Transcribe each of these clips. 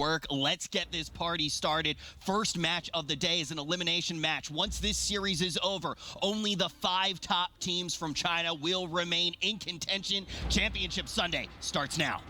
work. Let's get this party started. First match of the day is an elimination match. Once this series is over, only the 5 top teams from China will remain in contention. Championship Sunday starts now.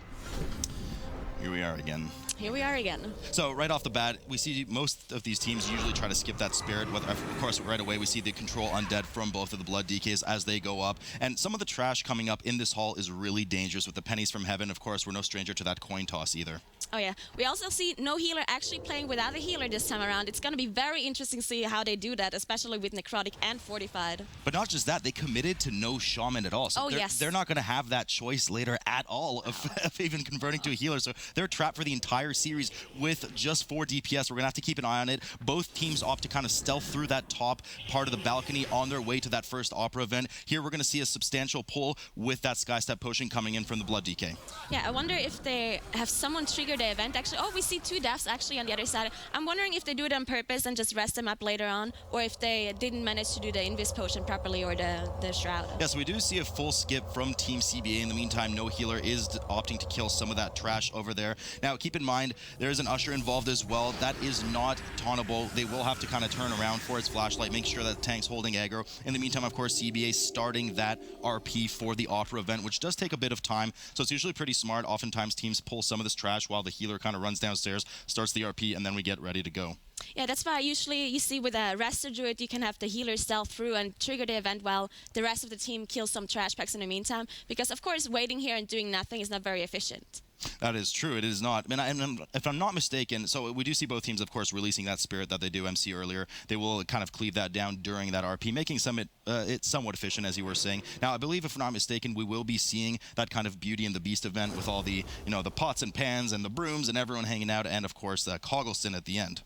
Here we are again. Here we are again. So right off the bat, we see most of these teams usually try to skip that spirit. Of course, right away we see the control undead from both of the blood DKs as they go up. And some of the trash coming up in this hall is really dangerous with the pennies from heaven. Of course, we're no stranger to that coin toss either. Oh yeah, we also see no healer actually playing without a healer this time around. It's going to be very interesting to see how they do that, especially with Necrotic and Fortified. But not just that, they committed to no shaman at all. So they're not going to have that choice later at all of even converting to a healer. So they're trapped for the entire series with just 4 DPS. We're going to have to keep an eye on it. Both teams opt to kind of stealth through that top part of the balcony on their way to that first Opera event. Here we're going to see a substantial pull with that Skystep potion coming in from the blood DK. Yeah, I wonder if they have someone trigger the event actually. Oh, we see 2 deaths actually on the other side. I'm wondering if they do it on purpose and just rest them up later on, or if they didn't manage to do the Invis potion properly or the Shroud. Yes, we do see a full skip from Team CBA. In the meantime, no healer is opting to kill some of that trash over there. Now, keep in mind, there is an Usher involved as well. That is not tauntable. They will have to kind of turn around for its flashlight, make sure that the tank's holding aggro. In the meantime, of course, CBA starting that RP for the Opera event, which does take a bit of time, so it's usually pretty smart. Oftentimes, teams pull some of this trash while the healer kind of runs downstairs, starts the RP, and then we get ready to go. Yeah, that's why usually you see with a Rester Druid, you can have the healer stealth through and trigger the event while the rest of the team kills some trash packs in the meantime. Because, of course, waiting here and doing nothing is not very efficient. That is true. It is not. And if I'm not mistaken, so we do see both teams, of course, releasing that spirit that they do MC earlier. They will kind of cleave that down during that RP, making it somewhat efficient, as you were saying. Now, I believe, if I'm not mistaken, we will be seeing that kind of Beauty and the Beast event with all the, the pots and pans and the brooms and everyone hanging out, and, of course, Coggleston at the end.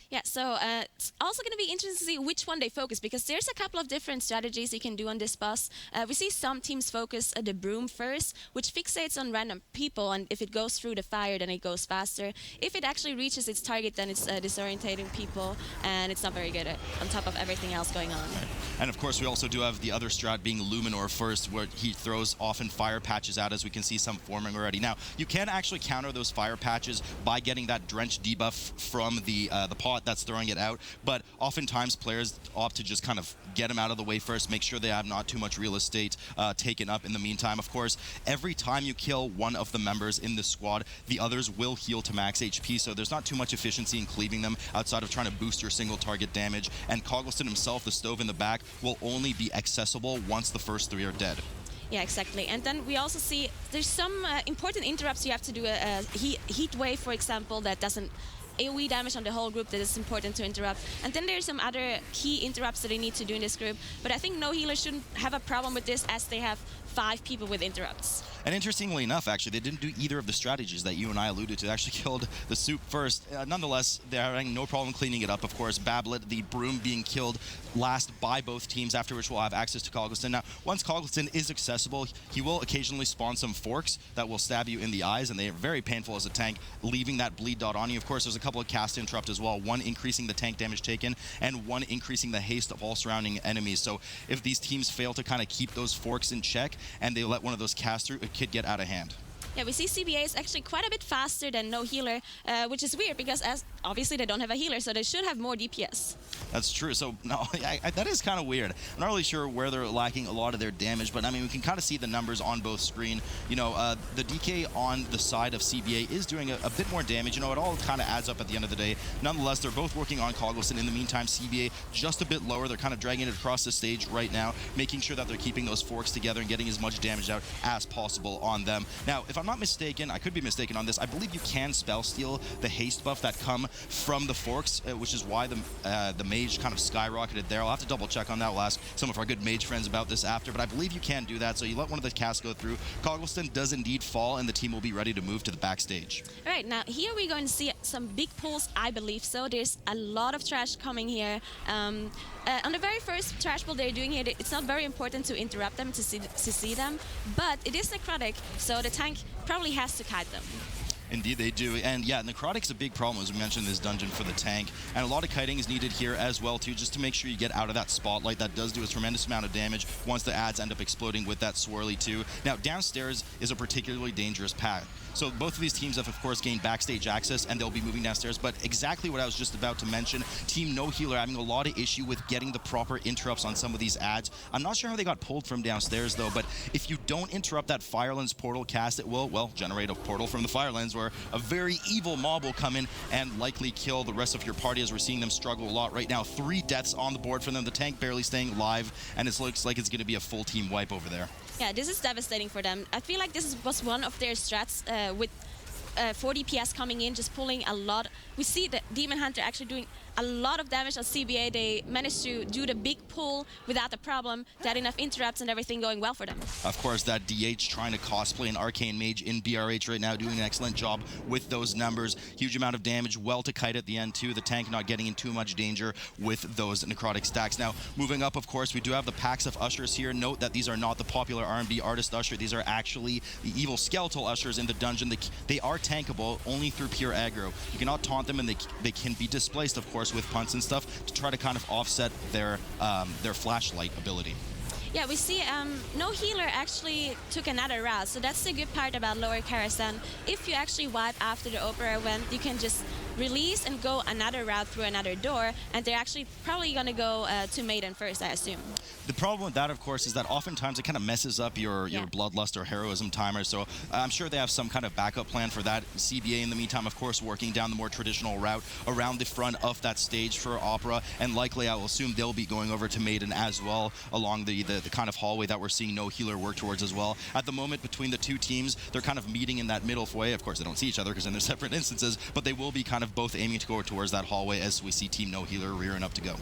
Yeah, so it's also going to be interesting to see which one they focus, because there's a couple of different strategies you can do on this boss. We see some teams focus the broom first, which fixates on random people, and if it goes through the fire, then it goes faster. If it actually reaches its target, then it's disorientating people, and it's not very good on top of everything else going on. Right. And of course, we also do have the other strat being Luminor first, where he throws often fire patches out, as we can see some forming already. Now, you can actually counter those fire patches by getting that drench debuff from the pot that's throwing it out, but oftentimes players opt to just kind of get them out of the way first, make sure they have not too much real estate taken up in the meantime. Of course, every time you kill one of the members in the squad, the others will heal to max HP, so there's not too much efficiency in cleaving them outside of trying to boost your single target damage, and Coggleston himself, the stove in the back, will only be accessible once the first 3 are dead. Yeah, exactly. And then we also see there's some important interrupts. You have to do a heat wave, for example, that doesn't AoE damage on the whole group that is important to interrupt. And then there's some other key interrupts that they need to do in this group. But I think no healer shouldn't have a problem with this, as they have 5 people with interrupts. And interestingly enough, actually, they didn't do either of the strategies that you and I alluded to. They actually killed the soup first. Nonetheless, they're having no problem cleaning it up. Of course, Bablet, the broom, being killed last by both teams, after which we'll have access to Coggleston. Now, once Coggleston is accessible, he will occasionally spawn some forks that will stab you in the eyes, and they are very painful as a tank, leaving that bleed dot on you. Of course, there's a couple of cast interrupt as well, one increasing the tank damage taken, and one increasing the haste of all surrounding enemies. So if these teams fail to kind of keep those forks in check, and they let one of those cast through, it could get out of hand. Yeah, we see CBA is actually quite a bit faster than no healer, which is weird because obviously they don't have a healer, so they should have more DPS. That's true. So, no, that is kind of weird. I'm not really sure where they're lacking a lot of their damage, but I mean, we can kind of see the numbers on both screen. The DK on the side of CBA is doing a bit more damage. It all kind of adds up at the end of the day. Nonetheless, they're both working on Coggleston. In the meantime, CBA just a bit lower. They're kind of dragging it across the stage right now, making sure that they're keeping those forks together and getting as much damage out as possible on them. Now, if I'm not mistaken, I could be mistaken on this, I believe you can spell steal the haste buff that come from the forks, which is why the mage kind of skyrocketed there. I'll have to double check on that. We'll ask some of our good mage friends about this after, but I believe you can do that. So you let one of the casts go through. Coggleston does indeed fall, and the team will be ready to move to the backstage. All right, now here we're going to see some big pulls, I believe so. There's a lot of trash coming here. On the very first trash pull they're doing here, it's not very important to interrupt them, to see them, but it is necrotic, so the tank probably has to kite them. Indeed they do, and yeah, necrotic's a big problem, as we mentioned, in this dungeon for the tank, and a lot of kiting is needed here as well too, just to make sure you get out of that spotlight. That does do a tremendous amount of damage once the ads end up exploding with that swirly too. Now downstairs is a particularly dangerous path. So both of these teams have, of course, gained backstage access, and they'll be moving downstairs. But exactly what I was just about to mention, Team No Healer having a lot of issue with getting the proper interrupts on some of these ads. I'm not sure how they got pulled from downstairs, though, but if you don't interrupt that Firelands portal cast, it will, well, generate a portal from the Firelands where a very evil mob will come in and likely kill the rest of your party, as we're seeing them struggle a lot right now. 3 deaths on the board for them, the tank barely staying alive, and it looks like it's going to be a full team wipe over there. Yeah, this is devastating for them. I feel like this was one of their strats with 4 DPS coming in, just pulling a lot. We see the Demon Hunter actually doing a lot of damage on CBA. They managed to do the big pull without a problem. They had enough interrupts and everything going well for them. Of course, that DH trying to cosplay an Arcane Mage in BRH right now, doing an excellent job with those numbers. Huge amount of damage, well to kite at the end too. The tank not getting in too much danger with those necrotic stacks. Now, moving up, of course, we do have the packs of Ushers here. Note that these are not the popular R&B artist Usher. These are actually the evil skeletal Ushers in the dungeon. They are tankable only through pure aggro. You cannot taunt them, and they can be displaced, of course, with punts and stuff to try to kind of offset their flashlight ability. Yeah, we see No Healer actually took another route, so that's the good part about Lower Kharazan. If you actually wipe after the Opera event, you can just release and go another route through another door, and they're actually probably going to go to Maiden first, I assume. The problem with that, of course, is that oftentimes it kind of messes up your Bloodlust or Heroism timer, so I'm sure they have some kind of backup plan for that. CBA, in the meantime, of course, working down the more traditional route around the front of that stage for Opera, and likely, I will assume, they'll be going over to Maiden as well, along the kind of hallway that we're seeing No Healer work towards as well. At the moment, between the two teams, they're kind of meeting in that middle foyer. Of course, they don't see each other because they're separate instances, but they will be kind of both aiming to go towards that hallway as we see Team No Healer rearing up to go.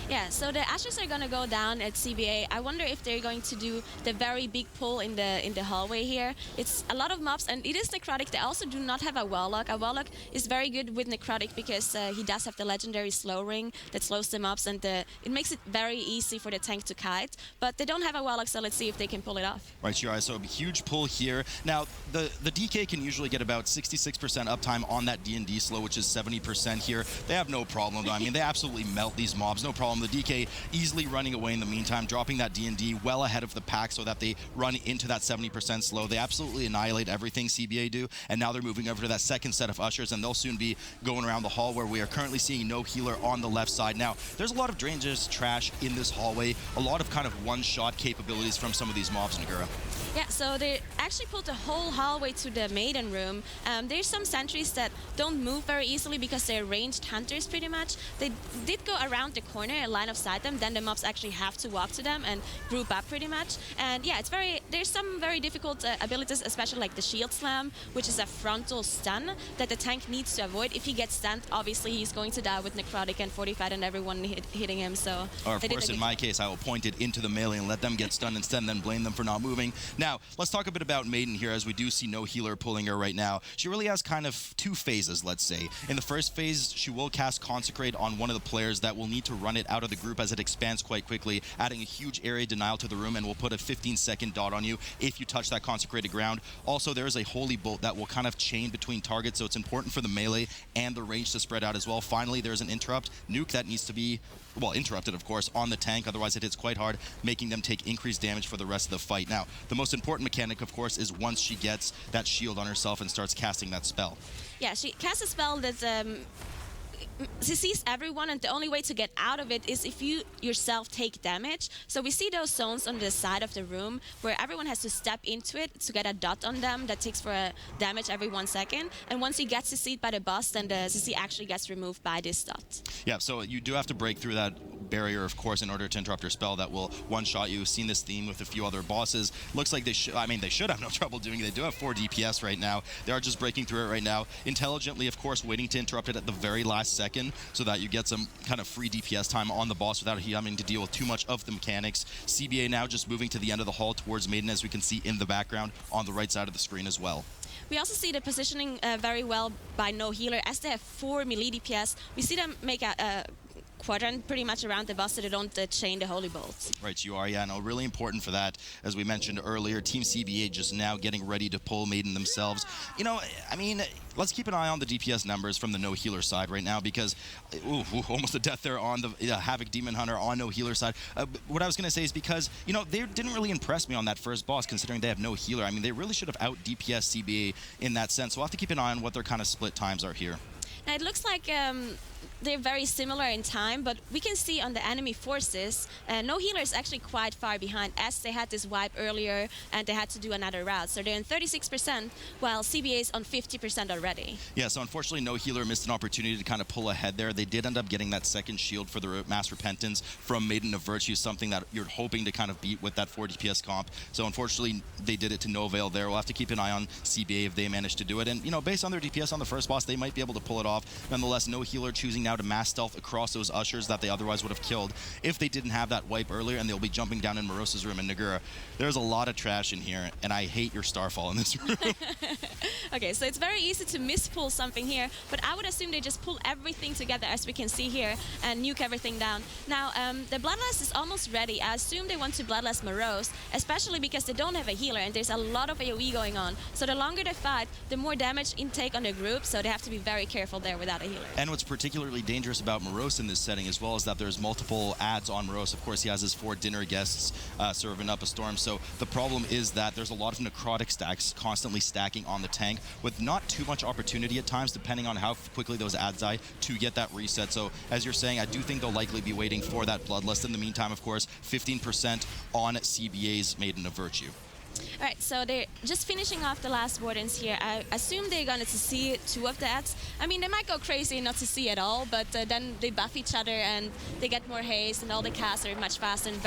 Yeah, so the Ashes are going to go down at CBA. I wonder if they're going to do the very big pull in the hallway here. It's a lot of mobs, and it is necrotic. They also do not have a Warlock. A Warlock is very good with necrotic because he does have the legendary slow ring that slows the mobs, and it makes it very easy for the tank to kite. But they don't have a Warlock, so let's see if they can pull it off. Right, Shirai, so a huge pull here. Now, the DK can usually get about 66% uptime on that D&D slow, which is 70% here. They have no problem, though. I mean, they absolutely melt these mobs, no problem. The DK easily running away in the meantime, dropping that D&D well ahead of the pack so that they run into that 70% slow. They absolutely annihilate everything CBA do, and now they're moving over to that second set of Ushers, and they'll soon be going around the hall where we are currently seeing No Healer on the left side. Now, there's a lot of dangerous trash in this hallway, a lot of kind of one-shot capabilities from some of these mobs, Nagura. Yeah, so they actually pulled the whole hallway to the Maiden room. There's some sentries that don't move very easily because they're ranged hunters pretty much. They did go around the corner, line of sight them, then the mobs actually have to walk to them and group up pretty much. And yeah, there's some very difficult abilities, especially like the Shield Slam, which is a frontal stun that the tank needs to avoid. If he gets stunned, obviously he's going to die with necrotic and fortified and everyone hitting him. So, or of course, in my case, I will point it into the melee and let them get stunned instead, and then blame them for not moving. Now, let's talk a bit about Maiden here, as we do see No Healer pulling her right now. She really has kind of 2 phases, let's say. In the first phase, she will cast Consecrate on one of the players that will need to run it out of the group as it expands quite quickly, adding a huge area denial to the room, and will put a 15-second dot on you if you touch that consecrated ground. Also, there is a Holy Bolt that will kind of chain between targets, so it's important for the melee and the range to spread out as well. Finally, there's an interrupt nuke that needs to be, well, interrupted, of course, on the tank. Otherwise, it hits quite hard, making them take increased damage for the rest of the fight. Now, the most important mechanic, of course, is once she gets that shield on herself and starts casting that spell. Yeah, she casts a spell that's she sees everyone, and the only way to get out of it is if you yourself take damage. So we see those zones on the side of the room where everyone has to step into it to get a dot on them that takes for a damage every 1 second. And once he gets CC'd by the boss, then the CC actually gets removed by this dot. Yeah, so you do have to break through that barrier, of course, in order to interrupt your spell that will one-shot you. We've seen this theme with a few other bosses. Looks like they should have no trouble doing it. They do have 4 DPS right now. They are just breaking through it right now. Intelligently, of course, waiting to interrupt it at the very last second so that you get some kind of free DPS time on the boss without having to deal with too much of the mechanics. CBA now just moving to the end of the hall towards Maiden, as we can see in the background on the right side of the screen as well. We also see the positioning very well by No Healer. As they have 4 melee DPS, we see them make a quadrant pretty much around the boss so they don't chain the Holy Bolts. Right, you are. Yeah, no, really important for that. As we mentioned earlier, Team CBA just now getting ready to pull Maiden themselves. You know, I mean, let's keep an eye on the DPS numbers from the no healer side right now because, almost a death there on the Havoc Demon Hunter on no healer side. What I was going to say is because, you know, they didn't really impress me on that first boss considering they have no healer. I mean, they really should have out DPS CBA in that sense. So we'll have to keep an eye on what their kind of split times are here. Now, it looks like they're very similar in time, but we can see on the enemy forces, no healer is actually quite far behind as they had this wipe earlier and they had to do another route. So they're in 36% while CBA is on 50% already. Yeah, so unfortunately no healer missed an opportunity to kind of pull ahead there. They did end up getting that second shield for the Mass Repentance from Maiden of Virtue, something that you're hoping to kind of beat with that 4 DPS comp. So unfortunately they did it to no avail there. We'll have to keep an eye on CBA if they manage to do it. And, you know, based on their DPS on the first boss, they might be able to pull it off. Nonetheless, no healer choosing now to mass stealth across those ushers that they otherwise would have killed if they didn't have that wipe earlier, and they'll be jumping down in Morose's room. And Nagura, there's a lot of trash in here, and I hate your Starfall in this room. Okay, so it's very easy to mispull something here, but I would assume they just pull everything together, as we can see here, and nuke everything down. Now, the Bloodlust is almost ready. I assume they want to Bloodlust Morose, especially because they don't have a healer, and there's a lot of AoE going on. So the longer they fight, the more damage intake on the group, so they have to be very careful there without a healer. And what's particularly dangerous about Morose in this setting as well is that there's multiple ads on Morose. Of course, he has his 4 dinner guests serving up a storm. So the problem is that there's a lot of necrotic stacks constantly stacking on the tank with not too much opportunity at times, depending on how quickly those ads die to get that reset. So as you're saying, I do think they'll likely be waiting for that Bloodlust. In the meantime, of course, 15% on CBA's Maiden of Virtue. All right, so they're just finishing off the last wardens here. I assume they're going to see 2 of the ads. I mean, they might go crazy not to see at all, but then they buff each other and they get more haste, and all the casts are much faster and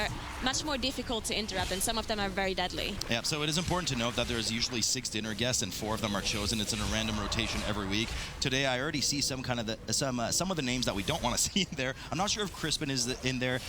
much more difficult to interrupt, and some of them are very deadly. Yeah, so it is important to note that there's usually 6 dinner guests and 4 of them are chosen. It's in a random rotation every week. Today, I already see some of the names that we don't want to see in there. I'm not sure if Crispin is in there.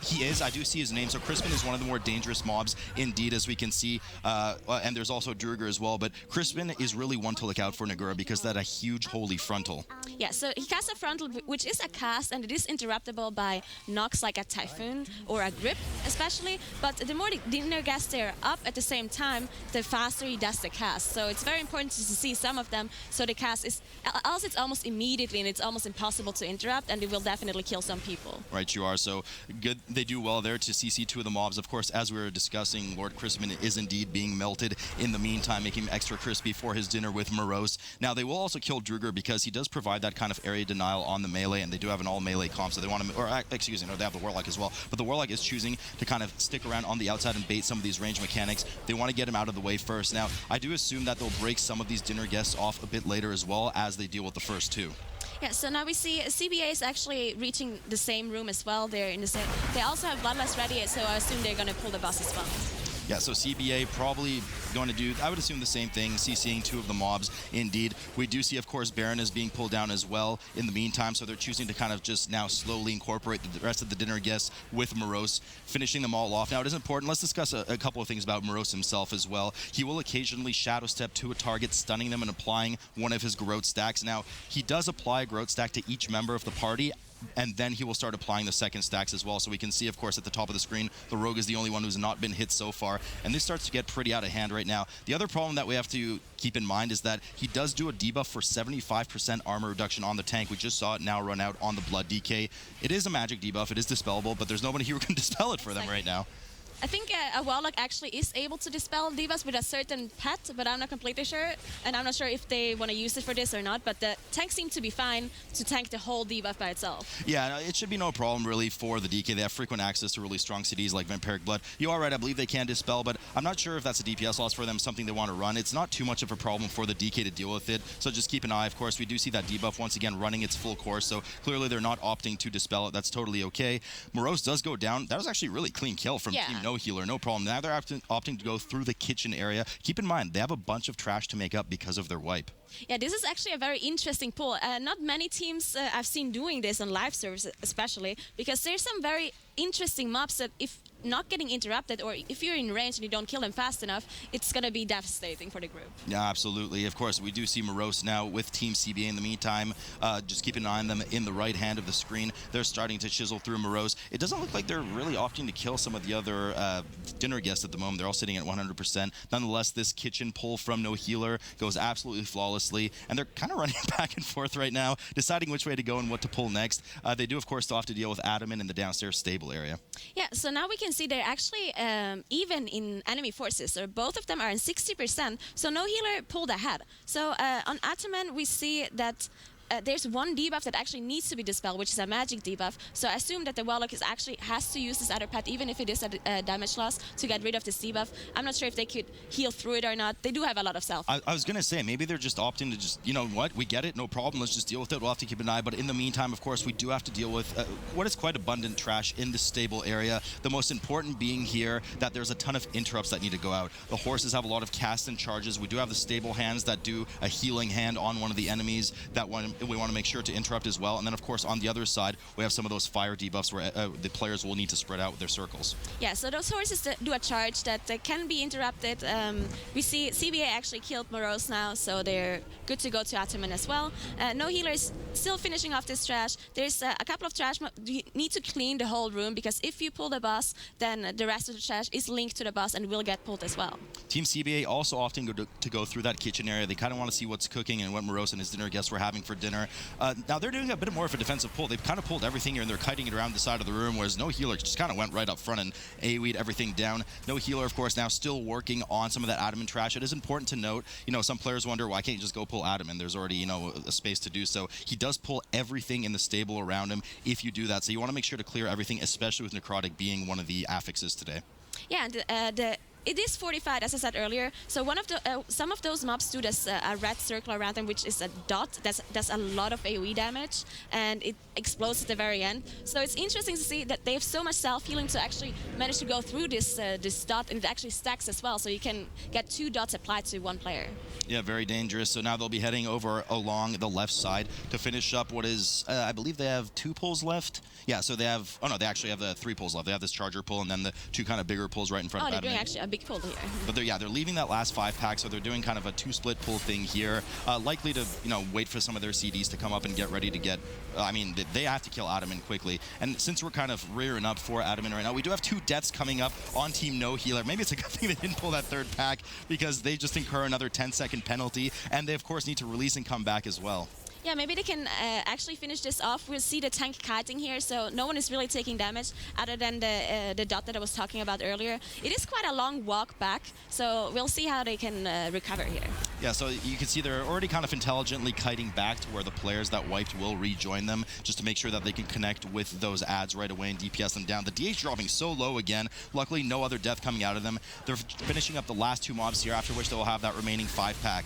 He is. I do see his name. So Crispin is one of the more dangerous mobs, indeed, as we can see. And there's also Druger as well. But Crispin is really one to look out for, Nagura, because that a huge holy frontal. Yeah, so he casts a frontal, which is a cast, and it is interruptible by knocks like a Typhoon or a Grip, especially. But the more the dinner guests are up at the same time, the faster he does the cast. So it's very important to see some of them. So the cast is, else it's almost immediately, and it's almost impossible to interrupt, and it will definitely kill some people. Right, you are. So good. They do well there to CC 2 of the mobs. Of course, as we were discussing, Lord Crispin is indeed being melted in the meantime, making him extra crispy for his dinner with Morose. Now, they will also kill Druger because he does provide that kind of area denial on the melee, and they do have an all-melee comp, so they want to, or excuse me, no, they have the Warlock as well, but the Warlock is choosing to kind of stick around on the outside and bait some of these range mechanics. They want to get him out of the way first. Now, I do assume that they'll break some of these dinner guests off a bit later as well as they deal with the first 2. Yeah, so now we see CBA is actually reaching the same room as well. They're in the same. They also have Bloodlust ready, so I assume they're going to pull the boss as well. Yeah, so CBA probably going to do, I would assume, the same thing, CCing 2 of the mobs. Indeed, we do see, of course, Baron is being pulled down as well in the meantime, so they're choosing to kind of just now slowly incorporate the rest of the dinner guests with Morose, finishing them all off. Now, it is important. Let's discuss a couple of things about Morose himself as well. He will occasionally shadow step to a target, stunning them and applying one of his growth stacks. Now, he does apply a growth stack to each member of the party, and then he will start applying the second stacks as well. So we can see, of course, at the top of the screen, the Rogue is the only one who's not been hit so far, and this starts to get pretty out of hand right now. The other problem that we have to keep in mind is that he does do a debuff for 75% armor reduction on the tank. We just saw it now run out on the Blood DK. It is a magic debuff, it is dispellable, but there's nobody here who can dispel it for them right now. I think a Warlock actually is able to dispel debuffs with a certain pet, but I'm not completely sure. And I'm not sure if they want to use it for this or not, but the tank seemed to be fine to tank the whole debuff by itself. Yeah, it should be no problem really for the DK. They have frequent access to really strong CDs like Vampiric Blood. You are right, I believe they can dispel, but I'm not sure if that's a DPS loss for them, something they want to run. It's not too much of a problem for the DK to deal with it, so just keep an eye. Of course, we do see that debuff once again running its full course, so clearly they're not opting to dispel it. That's totally okay. Morose does go down. That was actually a really clean kill from Team No Healer, no problem. Now they're opting to go through the kitchen area. Keep in mind, they have a bunch of trash to make up because of their wipe. Yeah, this is actually a very interesting pull. Not many teams I've seen doing this on live service especially, because there's some very interesting mobs that if not getting interrupted, or if you're in range and you don't kill them fast enough, it's going to be devastating for the group. Yeah, absolutely. Of course, we do see Morose now with Team CBA in the meantime. Just keep an eye on them in the right hand of the screen. They're starting to chisel through Morose. It doesn't look like they're really opting to kill some of the other dinner guests at the moment. They're all sitting at 100%. Nonetheless, this kitchen pull from No Healer goes absolutely flawlessly, and they're kind of running back and forth right now, deciding which way to go and what to pull next. They do, of course, still have to deal with Attumen in the downstairs stable area. Yeah, so now we can see they're actually even in enemy forces. So both of them are in 60%, so No Healer pulled ahead. So on Attumen, we see that there's one debuff that actually needs to be dispelled, which is a magic debuff. So I assume that the Warlock is actually has to use this other pet, even if it is a damage loss, to get rid of this debuff. I'm not sure if they could heal through it or not. They do have a lot of self. I was going to say, maybe they're just opting to just, you know what, we get it, no problem, let's just deal with it. We'll have to keep an eye. But in the meantime, of course, we do have to deal with what is quite abundant trash in the stable area. The most important being here that there's a ton of interrupts that need to go out. The horses have a lot of casts and charges. We do have the stable hands that do a healing hand on one of the enemies that we want to make sure to interrupt as well. And then, of course, on the other side, we have some of those fire debuffs where the players will need to spread out with their circles. Yeah, so those horses that do a charge that can be interrupted. We see CBA actually killed Morose now, so they're good to go to Attumen as well. No Healer is still finishing off this trash. There's a couple of trash. You need to clean the whole room, because if you pull the boss, then the rest of the trash is linked to the boss and will get pulled as well. Team CBA also often to go through that kitchen area. They kind of want to see what's cooking and what Morose and his dinner guests were having for dinner. Now they're doing a bit more of a defensive pull. They've kind of pulled everything here and they're kiting it around the side of the room, whereas No Healer just kind of went right up front and AoE'd everything down. No Healer, of course, now still working on some of that Attumen trash. It is important to note, you know, some players wonder, why can't you just go pull Attumen? There's already, you know, a space to do so. He does pull everything in the stable around him if you do that. So you want to make sure to clear everything, especially with Necrotic being one of the affixes today. Yeah, and it is fortified, as I said earlier. So one of the some of those mobs do this a red circle around them, which is a dot. That's a lot of AoE damage, and it explodes at the very end. So it's interesting to see that they have so much self-healing to actually manage to go through this this dot, and it actually stacks as well. So you can get 2 dots applied to one player. Yeah, very dangerous. So now they'll be heading over along the left side to finish up what is, I believe they have 2 pulls left. Yeah, so they have, oh no, they actually have 3 pulls left. They have this charger pull and then the 2 kind of bigger pulls right in front of They're Attumen. doing actually a big pull here. But they're leaving that last 5-pack, so they're doing kind of a 2-split pull thing here. Likely to, you know, wait for some of their CDs to come up and get ready to get, I mean, they have to kill Attumen quickly. And since we're kind of rearing up for Attumen right now, we do have 2 deaths coming up on Team No Healer. Maybe it's a good thing they didn't pull that 3rd pack, because they just incur another 10-second penalty, and they, of course, need to release and come back as well. Yeah, maybe they can actually finish this off. We'll see the tank kiting here, so no one is really taking damage other than the dot that I was talking about earlier. It is quite a long walk back, so we'll see how they can recover here. Yeah, so you can see they're already kind of intelligently kiting back to where the players that wiped will rejoin them, just to make sure that they can connect with those ads right away and DPS them down. The DH dropping so low again. Luckily, no other death coming out of them. They're finishing up the last 2 mobs here, after which they will have that remaining 5-pack.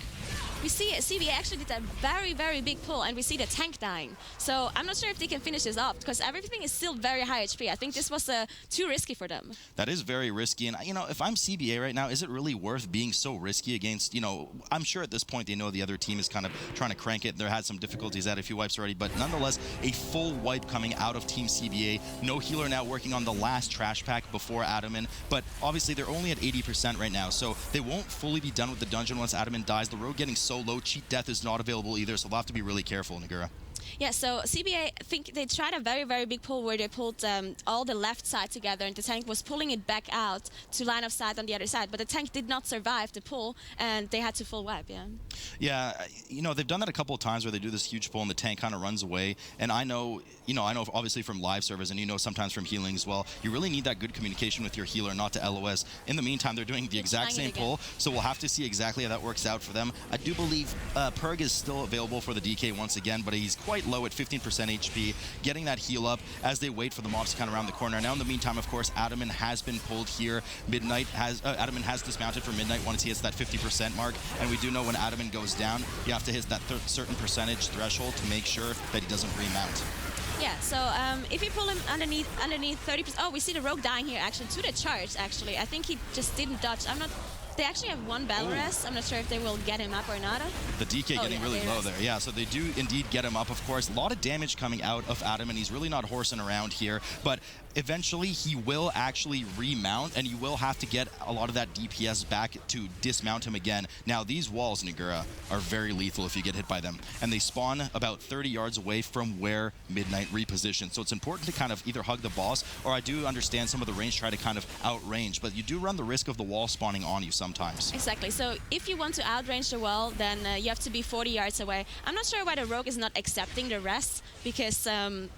We see CBA actually did a very, very big pull, and we see the tank dying. So I'm not sure if they can finish this up, because everything is still very high HP. I think this was too risky for them. That is very risky, and you know, if I'm CBA right now, is it really worth being so risky against, you know, I'm sure at this point they know the other team is kind of trying to crank it. There had some difficulties at a few wipes already, but nonetheless, a full wipe coming out of Team CBA. No Healer now working on the last trash pack before Attumen, but obviously they're only at 80% right now, so they won't fully be done with the dungeon once Attumen dies. The road getting so low, cheat death is not available either, so they'll have to be really careful, Nagura. Yeah, so CBA, I think they tried a very, very big pull where they pulled all the left side together, and the tank was pulling it back out to line of sight on the other side, but the tank did not survive the pull, and they had to full wipe, yeah. Yeah, you know, they've done that a couple of times where they do this huge pull and the tank kind of runs away, and I know obviously from live servers, and you know sometimes from healing as well, you really need that good communication with your healer, not to LOS. In the meantime, they're doing the exact same pull, so we'll have to see exactly how that works out for them. I do believe Perg is still available for the DK once again, but he's quite low at 15% HP, getting that heal up as they wait for the mobs to kind of round the corner. Now in the meantime, of course, Attumen has been pulled here. Attumen has dismounted for Midnight once he hits that 50% mark, and we do know when Attumen goes down, you have to hit that certain percentage threshold to make sure that he doesn't remount. Yeah, so if you pull him underneath 30%, oh, we see the rogue dying here actually to the charge. Actually, I think he just didn't dodge. I'm not They actually have one battle rest. I'm not sure if they will get him up or not. The DK getting really low there. Yeah, so they do indeed get him up, of course. A lot of damage coming out of Attumen. He's really not horsing around here, but eventually he will actually remount, and you will have to get a lot of that DPS back to dismount him again. Now, these walls, Nagura, are very lethal if you get hit by them, and they spawn about 30 yards away from where Midnight repositions. So it's important to kind of either hug the boss, or I do understand some of the range try to kind of outrange, but you do run the risk of the wall spawning on you sometimes. Exactly. So if you want to outrange the wall, then you have to be 40 yards away. I'm not sure why the Rogue is not accepting the rest, because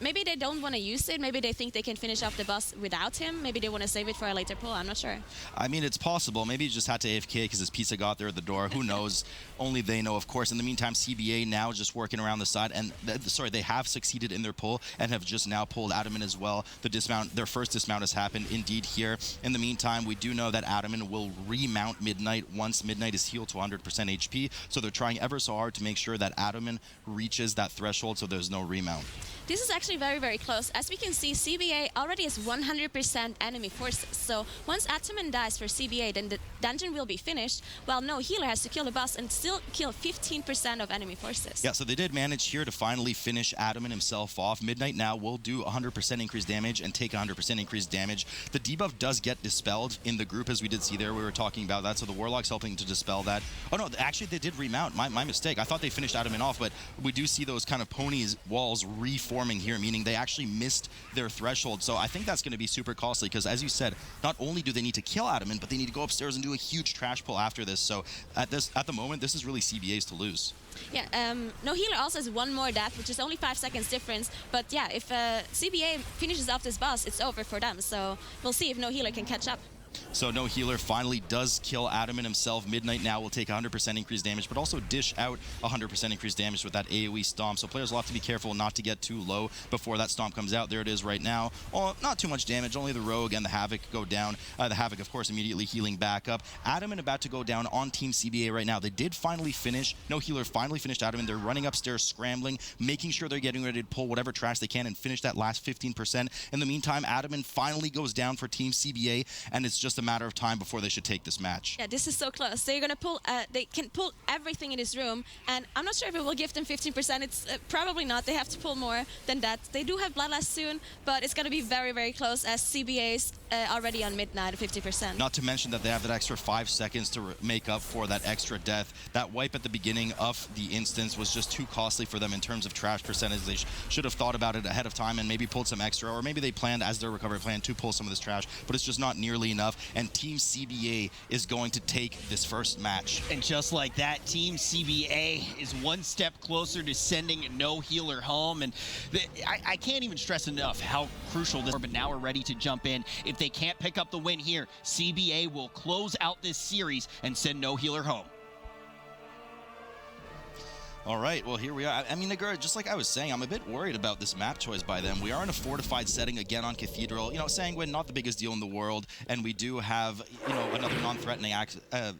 maybe they don't want to use it. Maybe they think they can finish off the boss without him. Maybe they want to save it for a later pull. I'm not sure. I mean, it's possible. Maybe he just had to AFK because his pizza got there at the door. Who knows? Only they know, of course. In the meantime, CBA now just working around the side, and sorry, they have succeeded in their pull and have just now pulled Attumen as well. The dismount, their first dismount has happened indeed here. In the meantime, we do know that Attumen will remount Midnight once Midnight is healed to 100% HP. So they're trying ever so hard to make sure that Attumen reaches that threshold so there's no remount. This is actually very, very close. As we can see, CBA already has 100% enemy forces. So once Attumen dies for CBA, then the dungeon will be finished, while no healer has to kill the boss and still kill 15% of enemy forces. Yeah, so they did manage here to finally finish Attumen himself off. Midnight now will do 100% increased damage and take 100% increased damage. The debuff does get dispelled in the group, as we did see there. We were talking about that, so the Warlock's helping to dispel that. Oh no, actually they did remount. My mistake. I thought they finished Attumen off, but we do see those kind of ponies walls reforming here, meaning they actually missed their threshold. So I think that's going to be super costly, because as you said, not only do they need to kill Attumen, but they need to go upstairs and do a huge trash pull after this. So at the moment, this is really CBA's to lose. Yeah, no healer also has one more death, which is only 5 seconds difference. But yeah, if CBA finishes off this boss, it's over for them. So we'll see if no healer can catch up. So no healer finally does kill Attumen himself. Midnight now will take 100% increased damage, but also dish out 100% increased damage with that AoE stomp. So players will have to be careful not to get too low before that stomp comes out. There it is right now. Oh, not too much damage. Only the Rogue and the Havoc go down. The Havoc, of course, immediately healing back up. Attumen about to go down on Team CBA right now. They did finally finish. No healer finally finished Attumen. They're running upstairs, scrambling, making sure they're getting ready to pull whatever trash they can and finish that last 15%. In the meantime, Attumen finally goes down for Team CBA, and it's just a matter of time before they should take this match. Yeah, this is so close. They're gonna pull. They can pull everything in this room, and I'm not sure if it will give them 15%. It's probably not. They have to pull more than that. They do have Bloodlust soon, but it's gonna be very, very close, as CBA's already on Midnight at 50%. Not to mention that they have that extra 5 seconds to make up for that extra death. That wipe at the beginning of the instance was just too costly for them in terms of trash percentage. They should have thought about it ahead of time and maybe pulled some extra, or maybe they planned as their recovery plan to pull some of this trash, but it's just not nearly enough. And Team CBA is going to take this first match. And just like that, Team CBA is one step closer to sending no healer home. And I can't even stress enough how crucial this is, but now we're ready to jump in. If they can't pick up the win here, CBA will close out this series and send no healer home. All right, well, here we are. I mean, Nagura, just like I was saying, I'm a bit worried about this map choice by them. We are in a fortified setting again on Cathedral. You know, Sanguine, not the biggest deal in the world, and we do have, you know, another non-threatening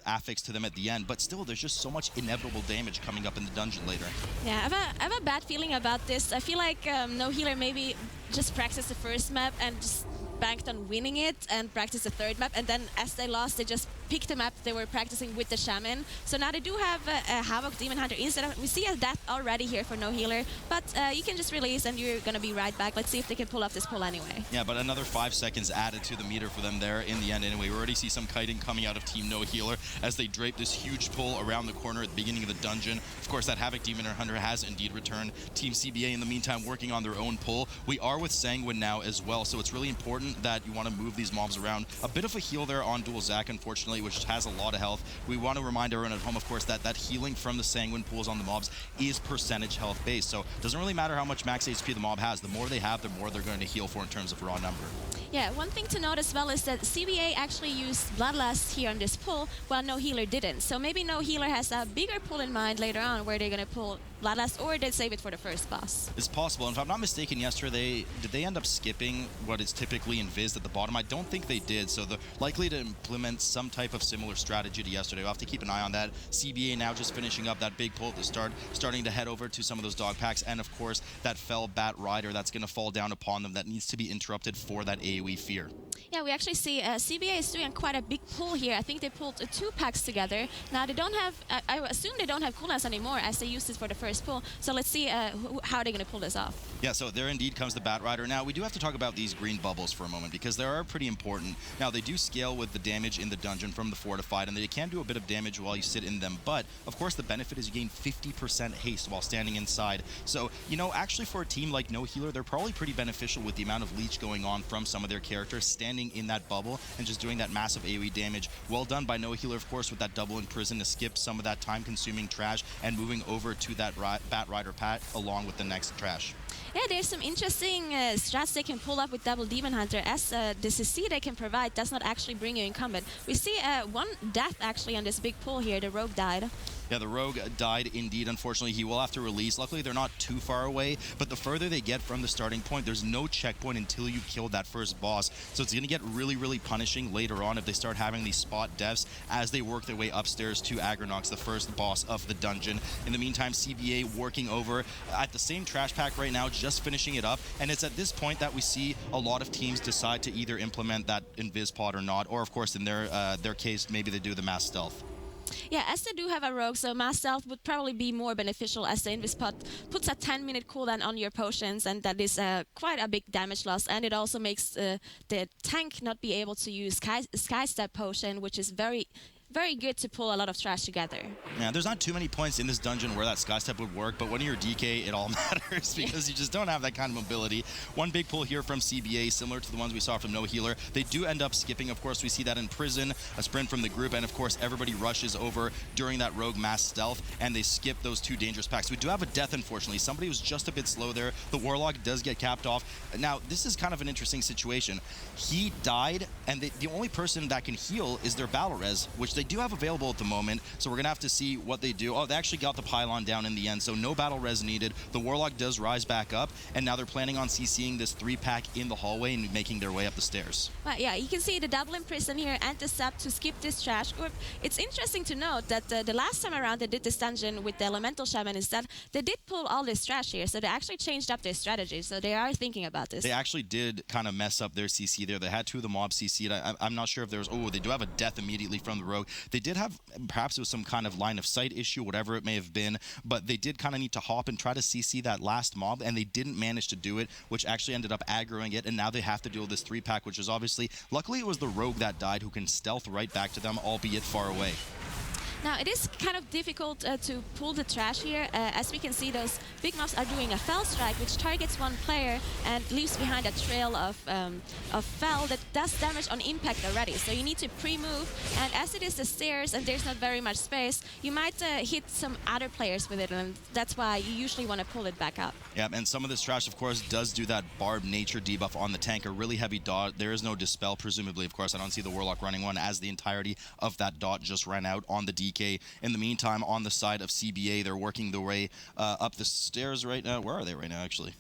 affix to them at the end, but still, there's just so much inevitable damage coming up in the dungeon later. Yeah, I have a bad feeling about this. I feel like no healer maybe just practiced the first map and just banked on winning it and practiced the third map, and then as they lost, they just picked a map they were practicing with the Shaman. So now they do have a Havoc Demon Hunter instead of, we see a death already here for no healer, but you can just release and you're gonna be right back. Let's see if they can pull off this pull anyway. Yeah, but another 5 seconds added to the meter for them there in the end anyway. We already see some kiting coming out of Team No Healer as they drape this huge pull around the corner at the beginning of the dungeon. Of course, that Havoc Demon Hunter has indeed returned. Team CBA in the meantime working on their own pull. We are with Sanguine now as well, so it's really important that you want to move these mobs around. A bit of a heal there on Dual Zac, unfortunately, which has a lot of health. We want to remind everyone at home, of course, that healing from the Sanguine pools on the mobs is percentage health based. So it doesn't really matter how much max HP the mob has. The more they have, the more they're going to heal for in terms of raw number. Yeah, one thing to note as well is that CBA actually used Bloodlust here on this pull, while no healer didn't. So maybe no healer has a bigger pull in mind later on where they're going to pull Bloodlust, or they'd save it for the first boss. It's possible. And if I'm not mistaken, yesterday, did they end up skipping what is typically invis at the bottom? I don't think they did, so they're likely to implement some type of similar strategy to yesterday. We'll have to keep an eye on that. CBA now just finishing up that big pull at the start, starting to head over to some of those dog packs, and of course, that fell Bat Rider that's going to fall down upon them that needs to be interrupted for that AoE AoE fear. Yeah, we actually see CBA is doing quite a big pull here. I think they pulled 2 packs together. Now they don't have, I assume they don't have cooldowns anymore as they used it for the first pull. So let's see how they're going to pull this off. Yeah, so there indeed comes the Batrider. Now, we do have to talk about these green bubbles for a moment because they are pretty important. Now, they do scale with the damage in the dungeon from the fortified, and they can do a bit of damage while you sit in them. But, of course, the benefit is you gain 50% haste while standing inside. So, you know, actually for a team like No Healer, they're probably pretty beneficial with the amount of leech going on from some of their characters standing in that bubble and just doing that massive AoE damage. Well done by No Healer, of course, with that double imprison to skip some of that time-consuming trash and moving over to that Batrider pat along with the next trash. Yeah, there's some interesting strats they can pull up with Double Demon Hunter, as the CC they can provide does not actually bring you incumbent. We see one death actually on this big pull here. The Rogue died. Yeah, the Rogue died indeed. Unfortunately, he will have to release. Luckily, they're not too far away, but the further they get from the starting point, there's no checkpoint until you kill that first boss. So it's going to get really, really punishing later on if they start having these spot deaths as they work their way upstairs to Agronox, the first boss of the dungeon. In the meantime, CBA working over at the same trash pack right now, just finishing it up. And it's at this point that we see a lot of teams decide to either implement that invis pod or not, or of course, in their case, maybe they do the mass stealth. Yeah, as they do have a rogue, so mass stealth would probably be more beneficial as the Invis Pot puts a 10-minute cooldown on your potions, and that is quite a big damage loss. And it also makes the tank not be able to use Sky Step potion, which is very good to pull a lot of trash together. Yeah, there's not too many points in this dungeon where that Sky Step would work, but when you're DK, it all matters because you just don't have that kind of mobility. One big pull here from CBA, similar to the ones we saw from No Healer. They do end up skipping, of course, we see that in Prison, a sprint from the group, and of course, everybody rushes over during that Rogue mass stealth, and they skip those 2 dangerous packs. We do have a death, unfortunately. Somebody was just a bit slow there. The Warlock does get capped off. Now, this is kind of an interesting situation. He died, and the only person that can heal is their battle res, which they do have available at the moment, so we're gonna have to see what they do. Oh, they actually got the pylon down in the end, so no battle res needed. The Warlock does rise back up, and now they're planning on CCing this 3-pack in the hallway and making their way up the stairs. Well, yeah, you can see the double imprison here and the sap to skip this trash group. It's interesting to note that the last time around they did this dungeon with the Elemental Shaman is that they did pull all this trash here, so they actually changed up their strategy, so they are thinking about this. They actually did kind of mess up their CC there. They had 2 of the mobs CC'd. I'm not sure if there was... Oh, they do have a death immediately from the Rogue. They did have, perhaps it was some kind of line of sight issue, whatever it may have been, but they did kind of need to hop and try to CC that last mob, and they didn't manage to do it, which actually ended up aggroing it, and now they have to deal with this 3-pack, which is obviously... Luckily, it was the Rogue that died who can stealth right back to them, albeit far away. Now, it is kind of difficult to pull the trash here. As we can see, those big mobs are doing a Fell Strike, which targets one player and leaves behind a trail of Fell that does damage on impact already. So you need to pre-move, and as it is the stairs and there's not very much space, you might hit some other players with it, and that's why you usually want to pull it back up. Yeah, and some of this trash, of course, does do that Barb Nature debuff on the tank, a really heavy dot. There is no Dispel, presumably, of course. I don't see the Warlock running one, as the entirety of that dot just ran out on the DK. In the meantime, on the side of CBA, they're working their way up the stairs right now. Where are they right now, actually?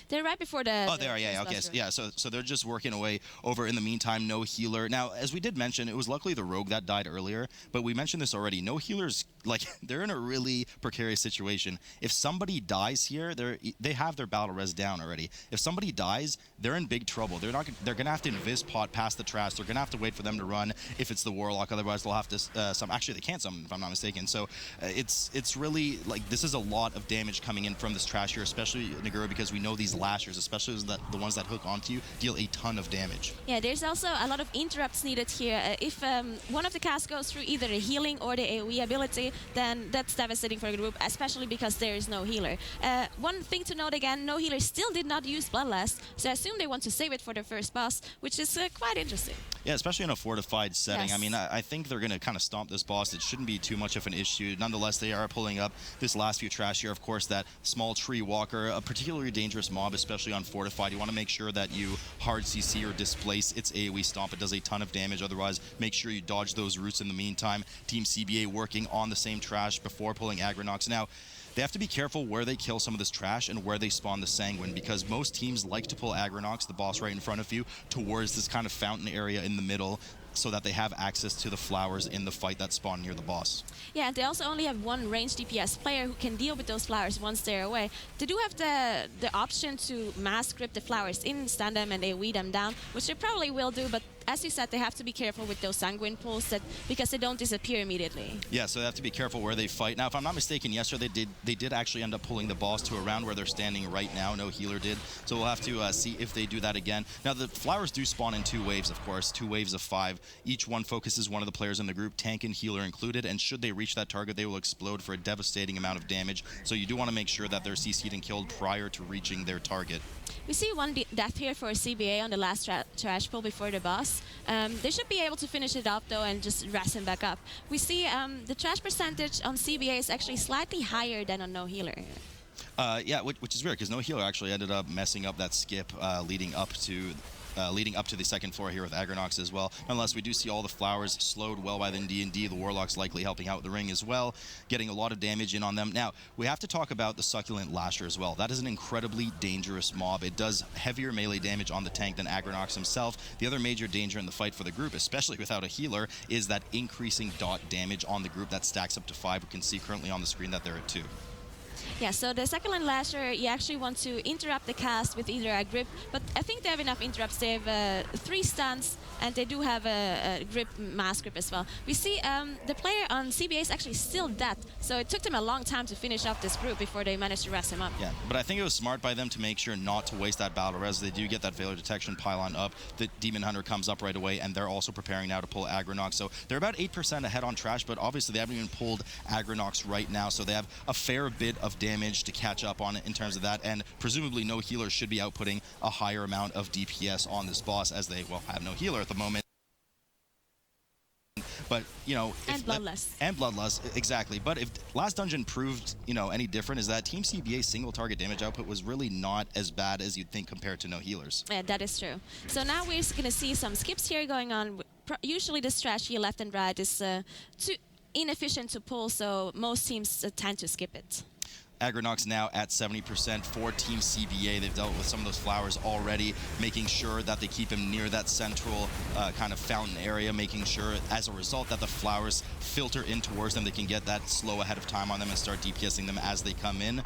They're right before the... Oh, there, yeah, okay. Yeah, so they're just working away over. In the meantime, no healer. Now, as we did mention, it was luckily the Rogue that died earlier, but we mentioned this already. No healers, like, they're in a really precarious situation. If somebody dies here, they have their battle res down already. If somebody dies, they're in big trouble. They're gonna have to invis pot past the trash. They're gonna have to wait for them to run if it's the Warlock. Otherwise, they'll have to actually, they can't summon, if I'm not mistaken. So it's really, like, this is a lot of damage coming in from this trash here, especially Nagura, because we know these lashers, especially the ones that hook onto you, deal a ton of damage. Yeah, there's also a lot of interrupts needed here. If one of the casts goes through either the healing or the AoE ability, then that's devastating for the group, especially because there is no healer. One thing to note again, no healer still did not use Bloodlust, so I assume they want to save it for the first boss, which is quite interesting. Yeah, especially in a fortified setting. Yes. I mean, I think they're going to kind of stomp this boss. It shouldn't be too much of an issue. Nonetheless, they are pulling up this last few trash here. Of course, that small tree walker, a particularly dangerous mob, especially on fortified. You want to make sure that you hard CC or displace its AoE stomp. It does a ton of damage. Otherwise, make sure you dodge those roots in the meantime. Team CBA working on the same trash before pulling Agronox. Now, they have to be careful where they kill some of this trash and where they spawn the Sanguine, because most teams like to pull Agronox, the boss right in front of you, towards this kind of fountain area in the middle. so that they have access to the flowers in the fight that spawn near the boss. Yeah, and they also only have one ranged DPS player who can deal with those flowers once they're away. They do have the option to mass grip the flowers in, stun them, and AoE them down, which they probably will do, but as you said, they have to be careful with those sanguine pulls because they don't disappear immediately. Yeah, so they have to be careful where they fight. Now, if I'm not mistaken, yesterday they did actually end up pulling the boss to around where they're standing right now. No healer did. So we'll have to see if they do that again. Now, the flowers do spawn in 2 waves, of course, 2 waves of 5. Each one focuses one of the players in the group, tank and healer included, and should they reach that target, they will explode for a devastating amount of damage. So you do want to make sure that they're CC'd and killed prior to reaching their target. We see one death here for CBA on the last trash pull before the boss. They should be able to finish it up though and just rest him back up. We see the trash percentage on CBA is actually slightly higher than on no healer. Yeah, which is weird because no healer actually ended up messing up that skip leading up to the second floor here with Agronox as well. Nonetheless, we do see all the flowers slowed well by the D&D. The Warlock's likely helping out the ring as well, getting a lot of damage in on them. Now, we have to talk about the Succulent Lasher as well. That is an incredibly dangerous mob. It does heavier melee damage on the tank than Agronox himself. The other major danger in the fight for the group, especially without a healer, is that increasing dot damage on the group that stacks up to 5. We can see currently on the screen that they're at 2. Yeah, so the Succulent Lasher, you actually want to interrupt the cast with either a grip, but I think they have enough interrupts. They have 3 stuns, and they do have a grip, mass grip as well. We see the player on CBA is actually still dead, so it took them a long time to finish off this group before they managed to rest him up. Yeah, but I think it was smart by them to make sure not to waste that battle res. They do get that Veiler Detection pylon up. The Demon Hunter comes up right away, and they're also preparing now to pull Agronox. So they're about 8% ahead on trash, but obviously they haven't even pulled Agronox right now, so they have a fair bit of damage to catch up on it in terms of that, and presumably no healer should be outputting a higher amount of DPS on this boss as they, well, have no healer at the moment. But, you know... And Bloodlust. And Bloodlust, exactly. But if last dungeon proved, you know, any different, is that Team CBA's single target damage output was really not as bad as you'd think compared to no healers. Yeah, that is true. So now we're going to see some skips here going on. Usually the strategy left and right is too inefficient to pull, so most teams tend to skip it. Agronox now at 70% for Team CBA. They've dealt with some of those flowers already, making sure that they keep him near that central kind of fountain area, making sure as a result that the flowers filter in towards them. They can get that slow ahead of time on them and start DPSing them as they come in.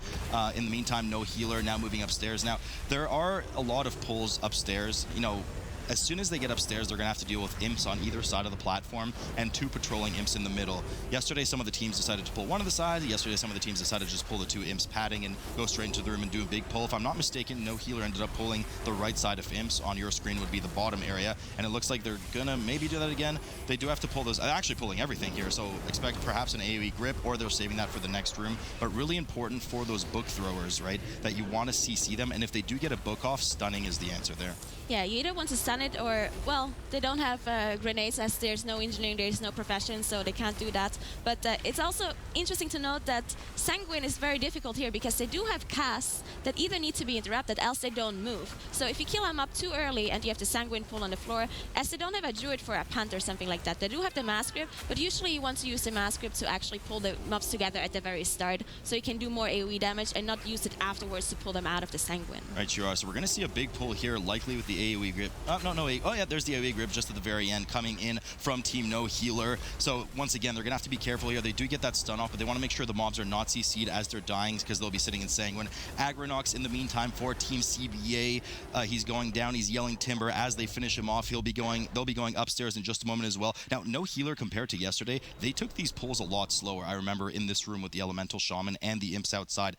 In the meantime, no healer, now moving upstairs. Now, there are a lot of pulls upstairs. You know, as soon as they get upstairs, they're going to have to deal with imps on either side of the platform and 2 patrolling imps in the middle. Yesterday, some of the teams decided to pull one of the sides. Yesterday, some of the teams decided to just pull the 2 imps padding and go straight into the room and do a big pull. If I'm not mistaken, no healer ended up pulling the right side of imps. On your screen would be the bottom area, and it looks like they're going to maybe do that again. They do have to pull those, actually pulling everything here, so expect perhaps an AoE grip, or they're saving that for the next room. But really important for those book throwers, right, that you want to CC them, and if they do get a book off, stunning is the answer there. Yeah, you either want to stun it or, well, they don't have grenades as there's no engineering, there's no profession, so they can't do that. But it's also interesting to note that Sanguine is very difficult here because they do have casts that either need to be interrupted, else they don't move. So if you kill them up too early and you have the Sanguine pull on the floor, as they don't have a druid for a punt or something like that, they do have the mass grip, but usually you want to use the mass grip to actually pull the mobs together at the very start, so you can do more AoE damage and not use it afterwards to pull them out of the Sanguine. Right, Shira, so we're going to see a big pull here, likely with the AoE grip. Oh yeah, there's the AoE grip just at the very end coming in from Team No Healer. So once again, they're going to have to be careful here. They do get that stun off, but they want to make sure the mobs are not CC'd as they're dying because they'll be sitting in Sanguine. Agronox in the meantime for Team CBA. He's going down, he's yelling timber. As they finish him off, they'll be going upstairs in just a moment as well. Now, No Healer compared to yesterday, they took these pulls a lot slower. I remember in this room with the Elemental Shaman and the imps outside.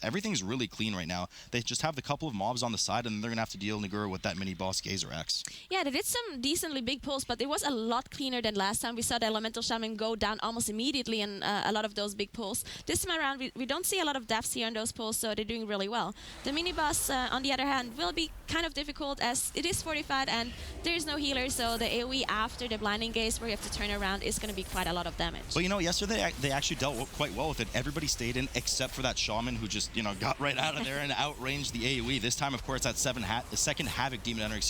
Everything's really clean right now. They just have the couple of mobs on the side, and they're going to have to deal Nagura with that mini boss Gazer Axe. Yeah, they did some decently big pulls, but it was a lot cleaner than last time. We saw the Elemental Shaman go down almost immediately in a lot of those big pulls. This time around, we don't see a lot of deaths here on those pulls, so they're doing really well. The mini boss, on the other hand, will be kind of difficult as it is fortified and there's no healer, so the AoE after the blinding gaze where you have to turn around is going to be quite a lot of damage. But you know, yesterday they actually dealt quite well with it. Everybody stayed in except for that Shaman who just, you know, got right out of there and outranged the AoE. This time, of course, that second Havoc Demon Hunter,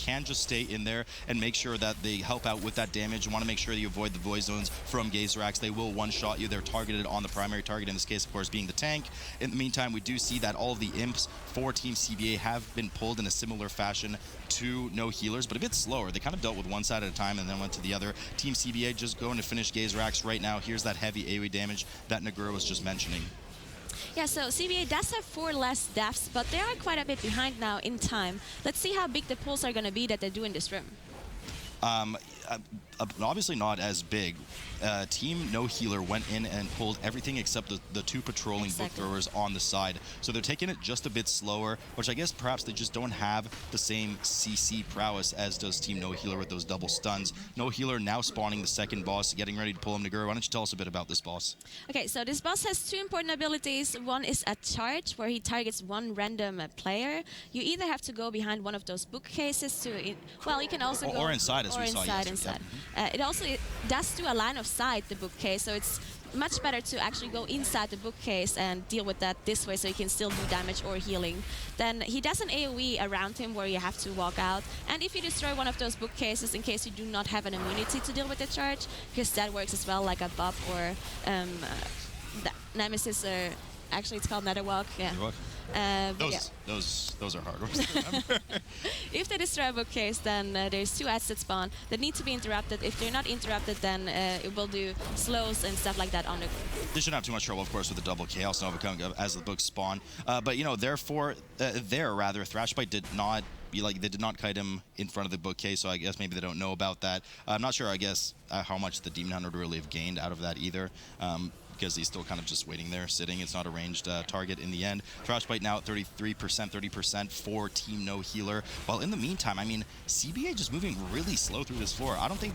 can just stay in there and make sure that they help out with that damage. You want to make sure that you avoid the void zones from Gazerax. They will one-shot you. They're targeted on the primary target, in this case, of course, being the tank. In the meantime, we do see that all of the imps for Team CBA have been pulled in a similar fashion to no healers, but a bit slower. They kind of dealt with one side at a time and then went to the other. Team CBA just going to finish Gazerax right now. Here's that heavy AoE damage that Nagura was just mentioning. Yeah, so CBA does have 4 less deaths, but they are quite a bit behind now in time. Let's see how big the pulls are going to be that they do in this room. Obviously not as big. Team No Healer went in and pulled everything except the 2 patrolling book throwers on the side. So they're taking it just a bit slower, which I guess perhaps they just don't have the same CC prowess as does Team No Healer with those double stuns. No Healer now spawning the second boss, getting ready to pull him. Nagura, why don't you tell us a bit about this boss? Okay, so this boss has 2 important abilities. One is a charge, where he targets one random player. You either have to go behind one of those bookcases to... well, you can also go... Or inside, as we saw yesterday. Inside. It also does do a line of sight, the bookcase, so it's much better to actually go inside the bookcase and deal with that this way so you can still do damage or healing. Then he does an AoE around him where you have to walk out, and if you destroy one of those bookcases, in case you do not have an immunity to deal with the charge, because that works as well, like a buff or Nemesis, or actually it's called Netherwalk. Yeah. Those are hard ones to remember. If they destroy a bookcase, then there's 2 ads that spawn that need to be interrupted. If they're not interrupted, then it will do slows and stuff like that on the group. They shouldn't have too much trouble, of course, with the double Chaos Nova coming up as the books spawn. But, you know, therefore, Thrashbite did not they did not kite him in front of the bookcase, so I guess maybe they don't know about that. I'm not sure, I guess, how much the Demon Hunter would really have gained out of that either. Because he's still kind of just waiting there, sitting. It's not a ranged target in the end. Thrashbite now at 33%, 30% for Team No Healer. While in the meantime, I mean, CBA just moving really slow through this floor. I think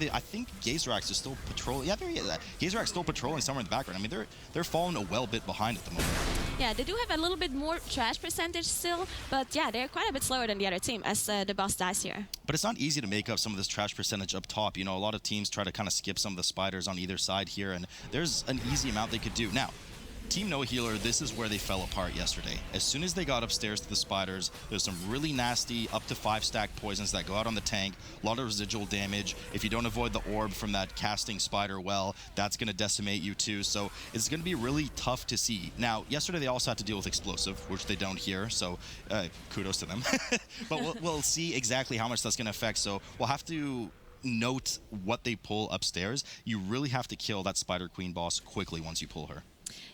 Gazerax is still patrolling. Yeah, there he is. Gazerax still patrolling somewhere in the background. I mean, they're falling a well bit behind at the moment. Yeah, they do have a little bit more trash percentage still, but yeah, they're quite a bit slower than the other team as the boss dies here. But it's not easy to make up some of this trash percentage up top. You know, a lot of teams try to kind of skip some of the spiders on either side here, and there's an easy amount they could do. Now, Team No Healer, this is where they fell apart yesterday. As soon as they got upstairs to the spiders, there's some really nasty up to 5-stack poisons that go out on the tank, a lot of residual damage. If you don't avoid the orb from that casting spider well, that's going to decimate you too. So it's going to be really tough to see. Now, yesterday they also had to deal with explosive, which they don't here, so kudos to them. But we'll see exactly how much that's going to affect. So we'll have to note what they pull upstairs. You really have to kill that Spider Queen boss quickly once you pull her.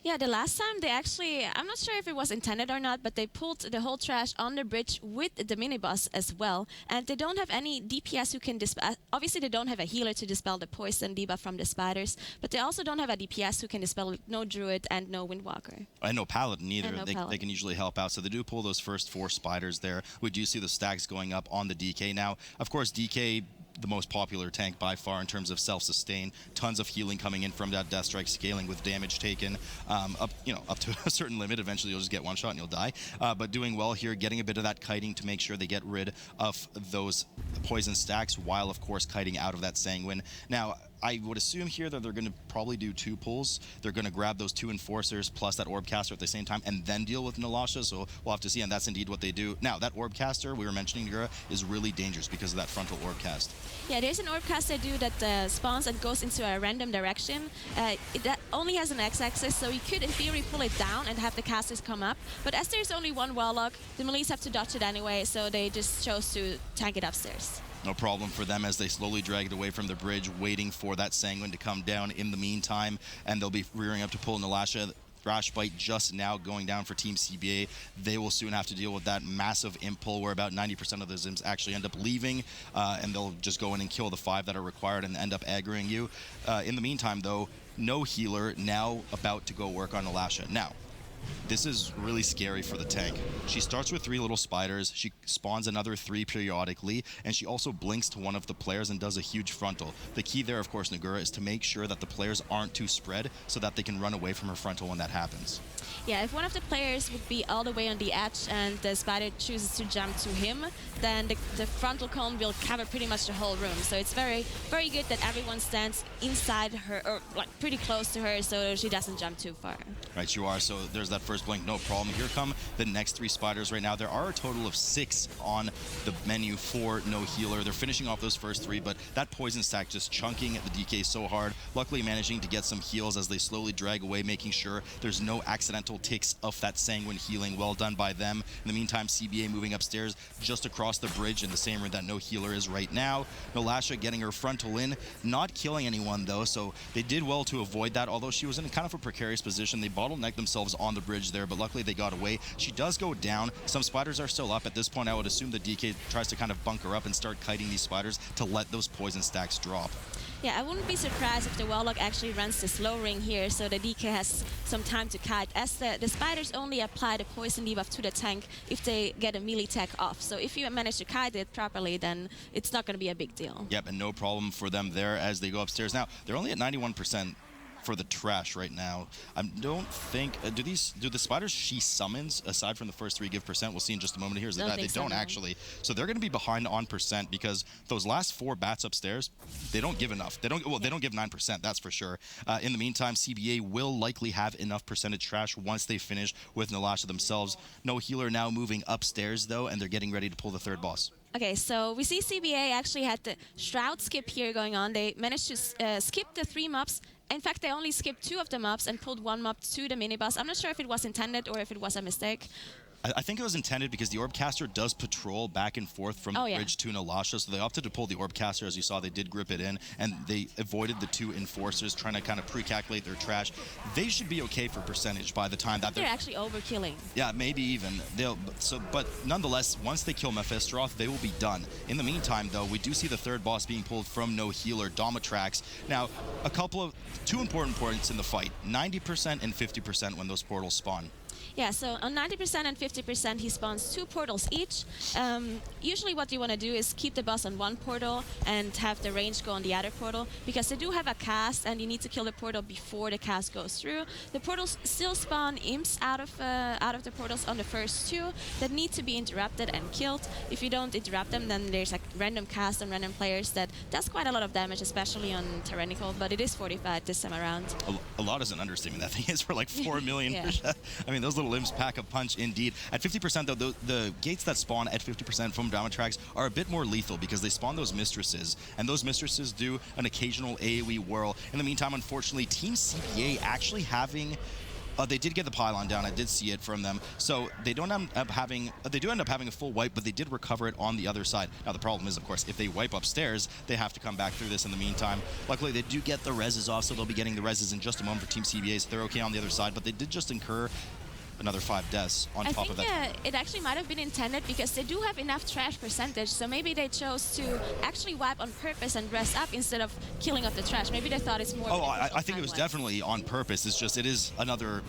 Yeah, the last time they actually, I'm not sure if it was intended or not, but they pulled the whole trash on the bridge with the mini-boss as well. And they don't have any DPS who can dispel, obviously they don't have a healer to dispel the poison debuff from the spiders, but they also don't have a DPS who can dispel with no druid and no windwalker. And no paladin either. No they can usually help out. So they do pull those first 4 spiders there. We do see the stacks going up on the DK now. Of course, DK, the most popular tank by far in terms of self-sustain. Tons of healing coming in from that Death Strike, scaling with damage taken up to a certain limit. Eventually you'll just get one shot and you'll die. But doing well here, getting a bit of that kiting to make sure they get rid of those poison stacks, while of course kiting out of that Sanguine. Now, I would assume here that they're going to probably do 2 pulls. They're going to grab those 2 Enforcers plus that Orb Caster at the same time and then deal with Nalasha, so we'll have to see, and that's indeed what they do. Now, that Orb Caster, we were mentioning, Nagura, is really dangerous because of that frontal Orb Cast. Yeah, there's an Orb Caster do that spawns and goes into a random direction. That only has an X-axis, so you could, in theory, pull it down and have the casters come up. But as there's only 1 Warlock, the Melees have to dodge it anyway, so they just chose to tank it upstairs. No problem for them as they slowly drag it away from the bridge, waiting for that Sanguine to come down in the meantime, and they'll be rearing up to pull Nalasha. Thrashbite just now going down for Team CBA. They will soon have to deal with that massive imp pull where about 90% of those imps actually end up leaving, and they'll just go in and kill the 5 that are required and end up aggroing you. In the meantime, though, No Healer now about to go work on Nalasha. Now, this is really scary for the tank. She starts with 3 little spiders, she spawns another 3 periodically, and she also blinks to one of the players and does a huge frontal. The key there, of course, Nagura, is to make sure that the players aren't too spread so that they can run away from her frontal when that happens. Yeah, if one of the players would be all the way on the edge and the spider chooses to jump to him, then the frontal cone will cover pretty much the whole room. So it's very, very good that everyone stands inside her, or like pretty close to her, so she doesn't jump too far. Right, you are. So there's There's that first blink, no problem. Here come the next 3 spiders right now. There are a total of 6 on the menu for no healer. They're finishing off those first 3, but that poison stack just chunking the DK so hard. Luckily managing to get some heals as they slowly drag away, making sure there's no accidental ticks of that sanguine healing. Well done by them. In the meantime, CBA moving upstairs just across the bridge in the same room that no healer is right now. Nolasha getting her frontal in, not killing anyone though, so they did well to avoid that, although she was in kind of a precarious position. They bottlenecked themselves on the bridge there, but luckily they got away. She does go down. Some spiders are still up. At this point, I would assume the DK tries to kind of bunker up and start kiting these spiders to let those poison stacks drop. Yeah, I wouldn't be surprised if the Warlock actually runs the slow ring here, so the DK has some time to kite, as the spiders only apply the poison debuff to the tank if they get a melee tech off. So if you manage to kite it properly, then it's not going to be a big deal. Yep, and no problem for them there as they go upstairs. Now, they're only at 91% for the trash right now. I don't think do the spiders she summons aside from the first 3 give percent? We'll see in just a moment here. Is that they don't actually. So they're going to be behind on percent because those last 4 bats upstairs, they don't give enough. They don't give 9%, that's for sure. In the meantime, CBA will likely have enough percentage trash once they finish with Nolasha themselves. No healer now moving upstairs though, and they're getting ready to pull the 3rd boss. Okay, so we see CBA actually had the Shroud skip here going on. They managed to skip the 3 mobs. In fact, they only skipped 2 of the mobs and pulled 1 mob to the mini-boss. I'm not sure if it was intended or if it was a mistake. I think it was intended because the Orbcaster does patrol back and forth from the bridge to Nolasha, so they opted to pull the Orbcaster. As you saw, they did grip it in, and they avoided the 2 Enforcers trying to kind of pre-calculate their trash. They should be okay for percentage by the time that they're actually overkilling. Yeah, maybe even. But nonetheless, once they kill Mephistroth, they will be done. In the meantime, though, we do see the 3rd boss being pulled from no healer, Domitrax. Now, 2 important points in the fight, 90% and 50% when those portals spawn. Yeah, so on 90% and 50%, he spawns 2 portals each. Usually what you want to do is keep the boss on 1 portal and have the range go on the other portal, because they do have a cast and you need to kill the portal before the cast goes through. The portals still spawn imps out of the portals on the first 2 that need to be interrupted and killed. If you don't interrupt them, then there's a random cast on random players that does quite a lot of damage, especially on Tyrannical, but it is fortified this time around. A lot is an understatement. That thing is for like 4 million. Yeah. I mean, those little limbs pack a punch indeed. At 50% though, the gates that spawn at 50% from Domitrax are a bit more lethal because they spawn those mistresses, and those mistresses do an occasional AoE whirl. In the meantime, unfortunately, Team CBA actually having they did get the pylon down. I did see it from them. So they don't end up having a full wipe, but they did recover it on the other side. Now the problem is, of course, if they wipe upstairs, they have to come back through this in the meantime. Luckily, they do get the reses off, so they'll be getting the reses in just a moment for Team CBA, so they're okay on the other side, but they did just incur another 5 deaths on top of that. I think it actually might have been intended because they do have enough trash percentage, so maybe they chose to actually wipe on purpose and rest up instead of killing off the trash. Maybe they thought it's more. I think it was definitely on purpose. It's just, it is another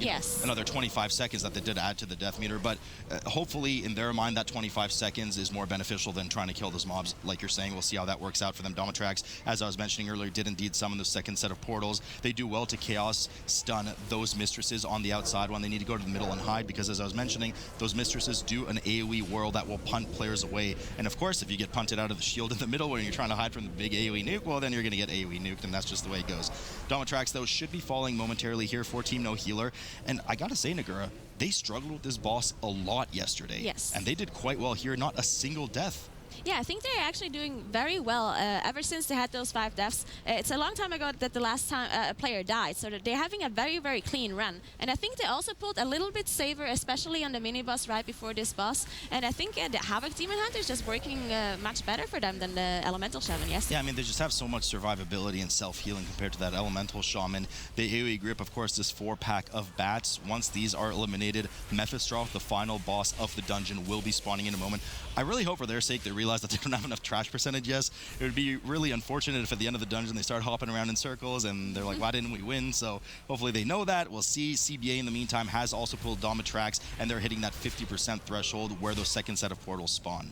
another 25 seconds that they did add to the death meter, but hopefully in their mind that 25 seconds is more beneficial than trying to kill those mobs. Like you're saying, we'll see how that works out for them. Domitrax, as I was mentioning earlier, did indeed summon the 2nd set of portals. They do well to chaos stun those mistresses on the outside when they need to go to the middle and hide, because as I was mentioning, those mistresses do an AoE whirl that will punt players away. And of course, if you get punted out of the shield in the middle when you're trying to hide from the big AoE nuke, well, then you're going to get AoE nuked, and that's just the way it goes. Domitrax, though, should be falling momentarily here for Team No Healer. And I got to say, Nagura, they struggled with this boss a lot yesterday. Yes. And they did quite well here, not a single death. Yeah, I think they're actually doing very well ever since they had those 5 deaths. It's a long time ago that the last time a player died, so that they're having a very, very clean run. And I think they also pulled a little bit saver, especially on the mini-boss right before this boss. And I think the Havoc Demon Hunter is just working much better for them than the Elemental Shaman yesterday. Yeah, I mean, they just have so much survivability and self-healing compared to that Elemental Shaman. The AoE grip, of course, this 4-pack of bats. Once these are eliminated, Mephistroth, the final boss of the dungeon, will be spawning in a moment. I really hope for their sake they realize that they don't have enough trash percentage. Yes, it would be really unfortunate if at the end of the dungeon they start hopping around in circles and they're like, why didn't we win? So hopefully they know that. We'll see. CBA in the meantime has also pulled Domitrax, and they're hitting that 50% threshold where those 2nd set of portals spawn.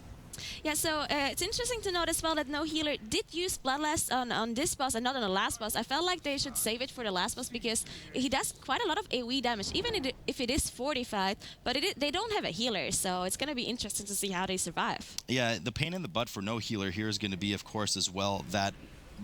Yeah, so it's interesting to note as well that No Healer did use Bloodlust on this boss and not on the last boss. I felt like they should save it for the last boss because he does quite a lot of AoE damage, even if it is fortified, but they don't have a healer, so it's going to be interesting to see how they survive. Yeah, the pain in the butt for No Healer here is going to be, of course, as well, that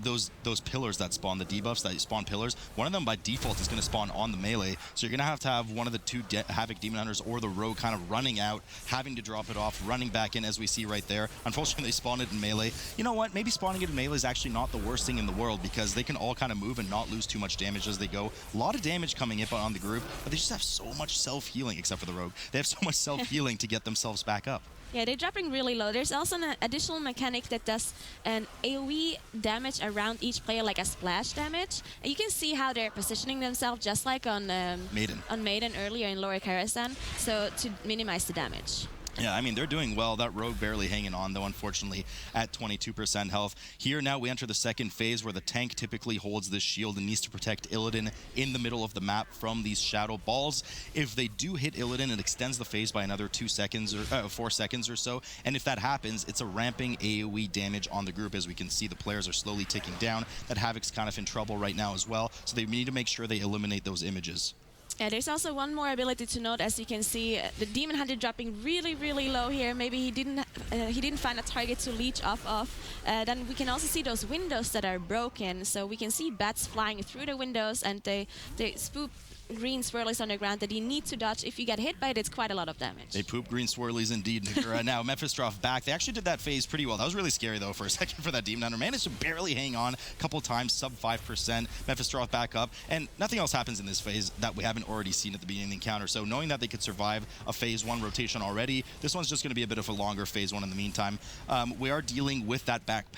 those pillars that spawn, the debuffs that spawn pillars, one of them by default is going to spawn on the melee. So you're going to have one of the two Havoc Demon Hunters or the Rogue kind of running out, having to drop it off, running back in, as we see right there. Unfortunately, they spawned it in melee. You know what? Maybe spawning it in melee is actually not the worst thing in the world, because they can all kind of move and not lose too much damage as they go. A lot of damage coming in on the group, but they just have so much self-healing, except for the Rogue. They have so much self-healing to get themselves back up. Yeah, they're dropping really low. There's also an additional mechanic that does an AoE damage around each player, like a splash damage. And you can see how they're positioning themselves, just like on Maiden earlier in Lower Kharazan, so to minimize the damage. Yeah, I mean, they're doing well. That Rogue barely hanging on, though, unfortunately, at 22% health. Here, now we enter the second phase where the tank typically holds this shield and needs to protect Illidan in the middle of the map from these shadow balls. If they do hit Illidan, it extends the phase by another 2 seconds or 4 seconds or so. And if that happens, it's a ramping AoE damage on the group. As we can see, the players are slowly ticking down. That Havoc's kind of in trouble right now as well, so they need to make sure they eliminate those images. Yeah, there's also one more ability to note. As you can see, the Demon Hunter dropping really, really low here. Maybe he didn't find a target to leech off of. Then we can also see those windows that are broken. So we can see bats flying through the windows, and they spook green swirlies on the ground that you need to dodge. If you get hit by it, it's quite a lot of damage. They poop green swirlies indeed. Now, Mephistroth back. They actually did that phase pretty well. That was really scary, though, for a second for that Demon Hunter. Managed to barely hang on a couple times, sub 5%. Mephistroth back up. And nothing else happens in this phase that we haven't already seen at the beginning of the encounter. So knowing that they could survive a phase 1 rotation already, this one's just going to be a bit of a longer phase 1 in the meantime. We are dealing with that backed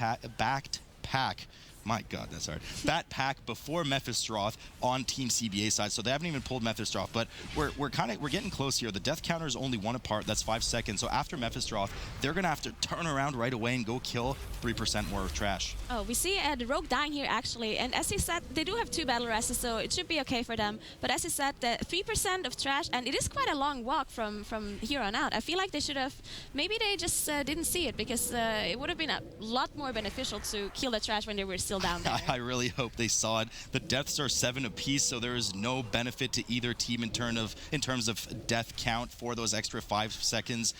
pack. My God, that's hard. That pack before Mephistroth on Team CBA side, so they haven't even pulled Mephistroth, but we're getting close here. The death counter is only 1 apart. That's 5 seconds. So after Mephistroth, they're gonna have to turn around right away and go kill 3% more of Trash. Oh, we see the Rogue dying here actually, and as he said, they do have 2 battle rests, so it should be okay for them. But as he said, 3% of Trash, and it is quite a long walk from here on out. I feel like they should have, maybe they just didn't see it, because it would have been a lot more beneficial to kill the Trash when they were still down there. I really hope they saw it. The deaths are 7 apiece, so there is no benefit to either team in terms of death count for those extra 5 seconds.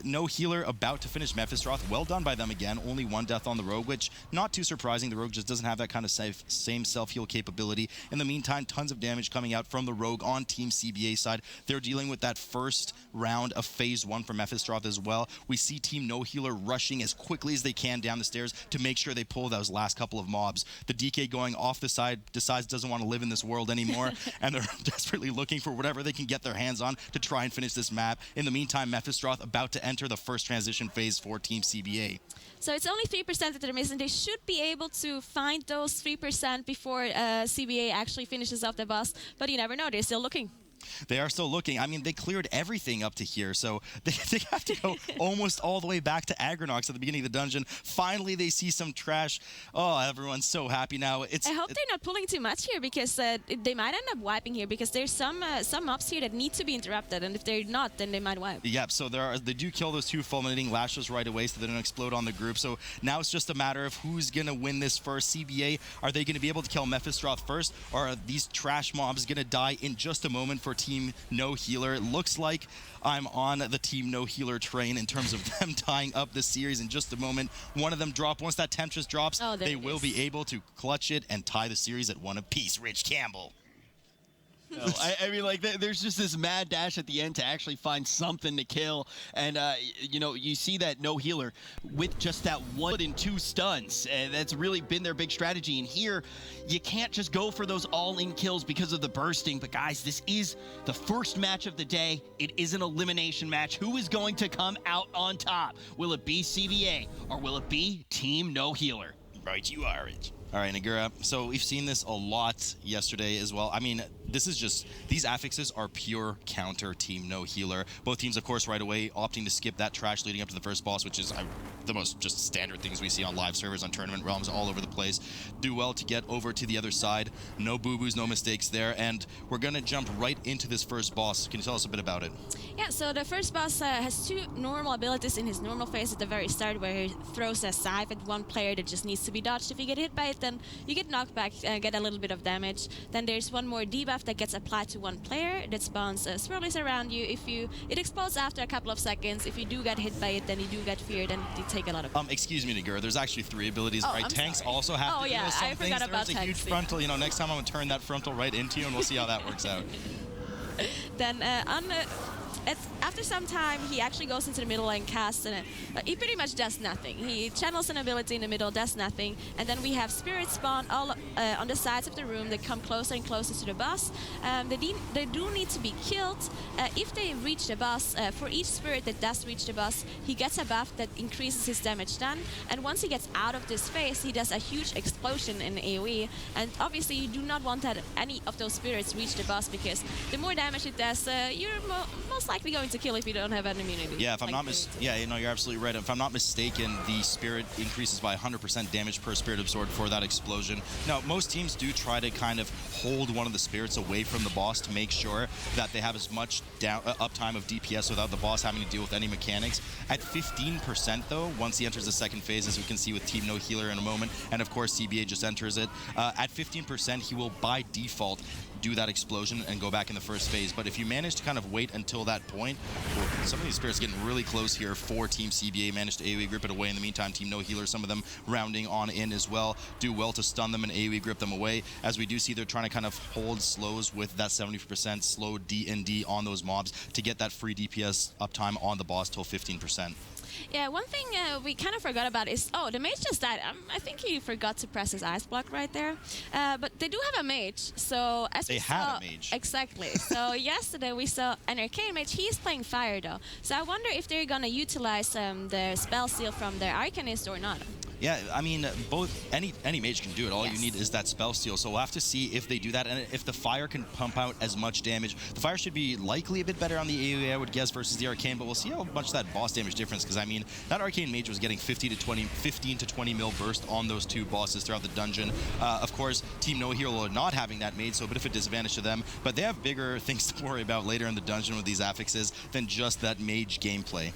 No healer about to finish Mephistroth. Well done by them again. Only 1 death on the Rogue, which not too surprising. The Rogue just doesn't have that kind of same self-heal capability. In the meantime, tons of damage coming out from the Rogue on Team CBA side. They're dealing with that first round of phase 1 for Mephistroth as well. We see Team No Healer rushing as quickly as they can down the stairs to make sure they pull those last couple of mobs. The DK going off the side decides doesn't want to live in this world anymore, and they're desperately looking for whatever they can get their hands on to try and finish this map. In the meantime, Mephistroth about to enter the first transition phase for Team CBA. So it's only 3% that they're missing. They should be able to find those 3% before CBA actually finishes off the boss, but you never know. They're still looking. They are still looking. I mean, they cleared everything up to here, so they have to go almost all the way back to Agronox at the beginning of the dungeon. Finally, they see some Trash. Oh, everyone's so happy now. I hope they're not pulling too much here, because they might end up wiping here, because there's some mobs here that need to be interrupted, and if they're not, then they might wipe. Yep, so they do kill those 2 fulminating lashes right away, so they don't explode on the group. So now it's just a matter of who's going to win this first. CBA, are they going to be able to kill Mephistroth first, or are these Trash mobs going to die in just a moment for Team No Healer? It looks like I'm on the Team No Healer train in terms of them tying up the series in just a moment. One of them drop. Once that Temptress drops, they will be able to clutch it and tie the series at 1 apiece. Rich Campbell. No, I mean, like, there's just this mad dash at the end to actually find something to kill. And, you know, you see that No Healer with just that 1 and 2 stuns. And that's really been their big strategy. And here, you can't just go for those all-in kills because of the bursting. But, guys, this is the first match of the day. It is an elimination match. Who is going to come out on top? Will it be CBA or will it be Team No Healer? Right, you are it. All right, Nagura. So we've seen this a lot yesterday as well. I mean, this is just, these affixes are pure counter Team No Healer. Both teams, of course, right away opting to skip that Trash leading up to the first boss, which is the most just standard things we see on live servers, on tournament realms, all over the place. Do well to get over to the other side. No boo-boos, no mistakes there. And we're going to jump right into this first boss. Can you tell us a bit about it? Yeah, so the first boss has 2 normal abilities in his normal phase at the very start, where he throws a scythe at one player that just needs to be dodged. If you get hit by it, then you get knocked back, get a little bit of damage. Then there's one more debuff that gets applied to one player that spawns swirlies around you. It explodes after a couple of seconds. If you do get hit by it, then you do get feared and you take a lot of excuse me, Nagur, there's actually 3 abilities, Oh, right? I'm Tanks sorry. also have to deal with some I things. forgot about There's a huge tanks, frontal, you know, next time I'm gonna turn that frontal right into you and we'll see how that works out. Then after some time, he actually goes into the middle and casts, and he pretty much does nothing. He channels an ability in the middle, does nothing, and then we have spirits spawn all on the sides of the room. They come closer and closer to the boss. They do need to be killed. If they reach the boss, for each spirit that does reach the boss, he gets a buff that increases his damage done, and once he gets out of this phase, he does a huge explosion in AoE, and obviously you do not want that any of those spirits reach the boss, because the more damage it does, you're most likely going to kill if you don't have an immunity. Yeah, if I'm not you're absolutely right. If I'm not mistaken, the spirit increases by 100% damage per spirit absorbed for that explosion. Now, most teams do try to kind of hold one of the spirits away from the boss to make sure that they have as much uptime of DPS without the boss having to deal with any mechanics. At 15% though, once he enters the second phase, as we can see with Team No Healer in a moment, and of course CBA just enters it, at 15% he will by default do that explosion and go back in the first phase. But if you manage to kind of wait until that point, well, some of these spirits getting really close here for Team CBA, managed to AoE grip it away. In the meantime, Team No Healer, some of them rounding on in as well, do well to stun them and AoE grip them away. As we do see, they're trying to kind of hold slows with that 70% slow D&D on those mobs to get that free DPS uptime on the boss till 15%. Yeah, one thing we kind of forgot about is, the mage just died. I think he forgot to press his ice block right there. But they do have a mage, so as they had a mage. Exactly. So yesterday we saw an arcane mage. He's playing fire though, so I wonder if they're gonna utilize their spell seal from their arcanist or not. Yeah, I mean, any mage can do it. All you need is that spell steal. So we'll have to see if they do that, and if the fire can pump out as much damage. The fire should be likely a bit better on the AoE, I would guess, versus the arcane. But we'll see how much that boss damage difference. Because I mean, that arcane mage was getting 15 to 20 mil burst on those 2 bosses throughout the dungeon. Of course, Team No Hero not having that mage, so a bit of a disadvantage to them. But they have bigger things to worry about later in the dungeon with these affixes than just that mage gameplay.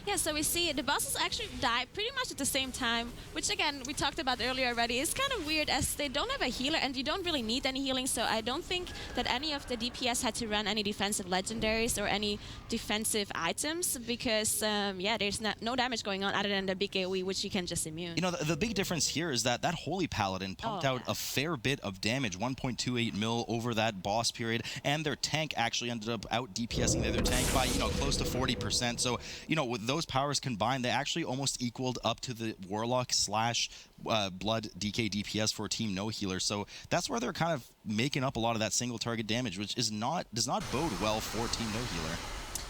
Yeah, so we see the bosses actually die pretty much at the same time, which again, we talked about earlier already. It's kind of weird as they don't have a healer and you don't really need any healing, so I don't think that any of the DPS had to run any defensive legendaries or any defensive items because, there's no damage going on other than the big AoE, which you can just immune. You know, the big difference here is that Holy Paladin pumped out a fair bit of damage, 1.28 mil over that boss period, and their tank actually ended up out DPSing the other tank by, close to 40%. So, with those powers combined, they actually almost equaled up to the Warlock / Blood DK DPS for Team No Healer. So that's where they're kind of making up a lot of that single target damage, which does not bode well for Team No Healer.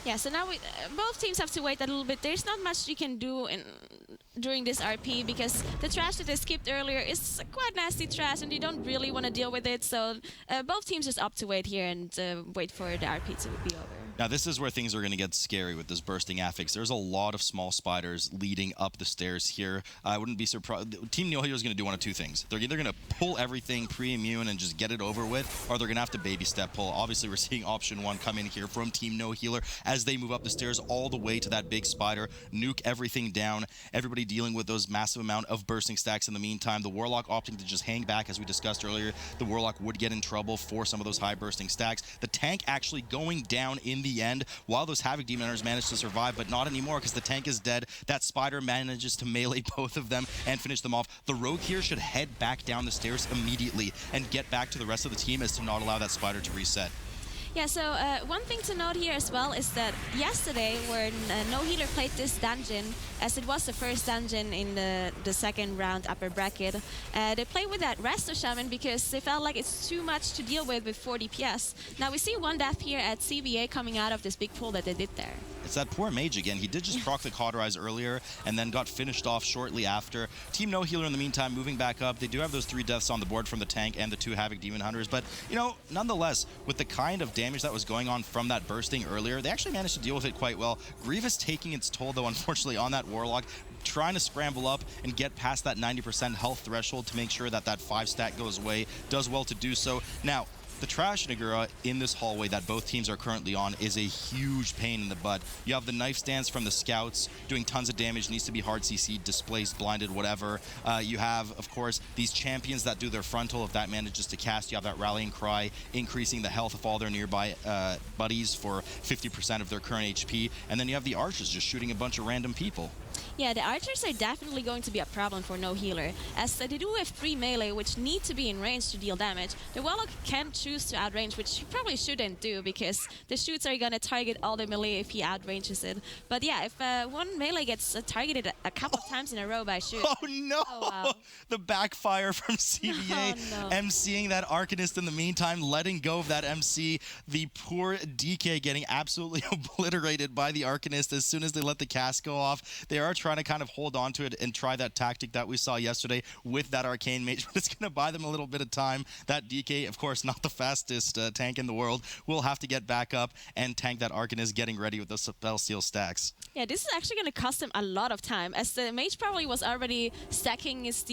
Yeah, so now both teams have to wait a little bit. There's not much you can do during this RP because the trash that they skipped earlier is quite nasty trash and you don't really want to deal with it. So both teams just opt to wait here and wait for the RP to be over. Now, this is where things are going to get scary with this bursting affix. There's a lot of small spiders leading up the stairs here. I wouldn't be surprised. Team No Hero is going to do one of 2 things. They're either going to pull everything pre-immune and just get it over with, or they're going to have to baby step pull. Obviously, we're seeing option 1 come in here from Team No Healer as they move up the stairs all the way to that big spider, nuke everything down, everybody dealing with those massive amount of bursting stacks in the meantime. The Warlock opting to just hang back, as we discussed earlier. The Warlock would get in trouble for some of those high bursting stacks. The tank actually going down in the end while those Havoc Demon Hunters managed to survive, but not anymore because the tank is dead. That spider manages to melee both of them and finish them off. The Rogue here should head back down the stairs immediately and get back to the rest of the team as to not allow that spider to reset. Yeah, so one thing to note here as well is that yesterday when No Healer played this dungeon, as it was the first dungeon in the second round upper bracket, they played with that Resto Shaman because they felt like it's too much to deal with 4 DPS. Now we see 1 death here at CBA coming out of this big pull that they did there. It's that poor Mage again. He did just proc the Cauterize earlier and then got finished off shortly after. Team No Healer in the meantime moving back up. They do have those 3 deaths on the board from the tank and the 2 Havoc Demon Hunters, but nonetheless, with the kind of damage that was going on from that bursting earlier, they actually managed to deal with it quite well. Grievous taking its toll though, unfortunately, on that Warlock, trying to scramble up and get past that 90% health threshold to make sure that that 5 stack goes away. Does well to do so. Now, the Thrash and Agura in this hallway that both teams are currently on is a huge pain in the butt. You have the knife stands from the scouts doing tons of damage, needs to be hard CC'd, displaced, blinded, whatever. You have, of course, these champions that do their frontal. If that manages to cast, you have that rallying cry, increasing the health of all their nearby buddies for 50% of their current HP. And then you have the archers just shooting a bunch of random people. Yeah, the archers are definitely going to be a problem for no healer, as they do have 3 melee, which need to be in range to deal damage. The Warlock can choose to outrange, which he probably shouldn't do, because the shoots are gonna target all the melee if he outranges it. But yeah, if one melee gets targeted a couple of times in a row by shoot... Oh no! Oh, wow. The backfire from CBA, Oh, no. MCing that Arcanist in the meantime, letting go of that MC. The poor DK getting absolutely obliterated by the Arcanist as soon as they let the cast go off. They are trying to kind of hold on to it and try that tactic that we saw yesterday with that Arcane Mage, but it's going to buy them a little bit of time. That DK, of course, not the fastest tank in the world, will have to get back up and tank that Arcanist, getting ready with the Spell Seal stacks. Yeah, this is actually going to cost him a lot of time, as the Mage probably was already stacking his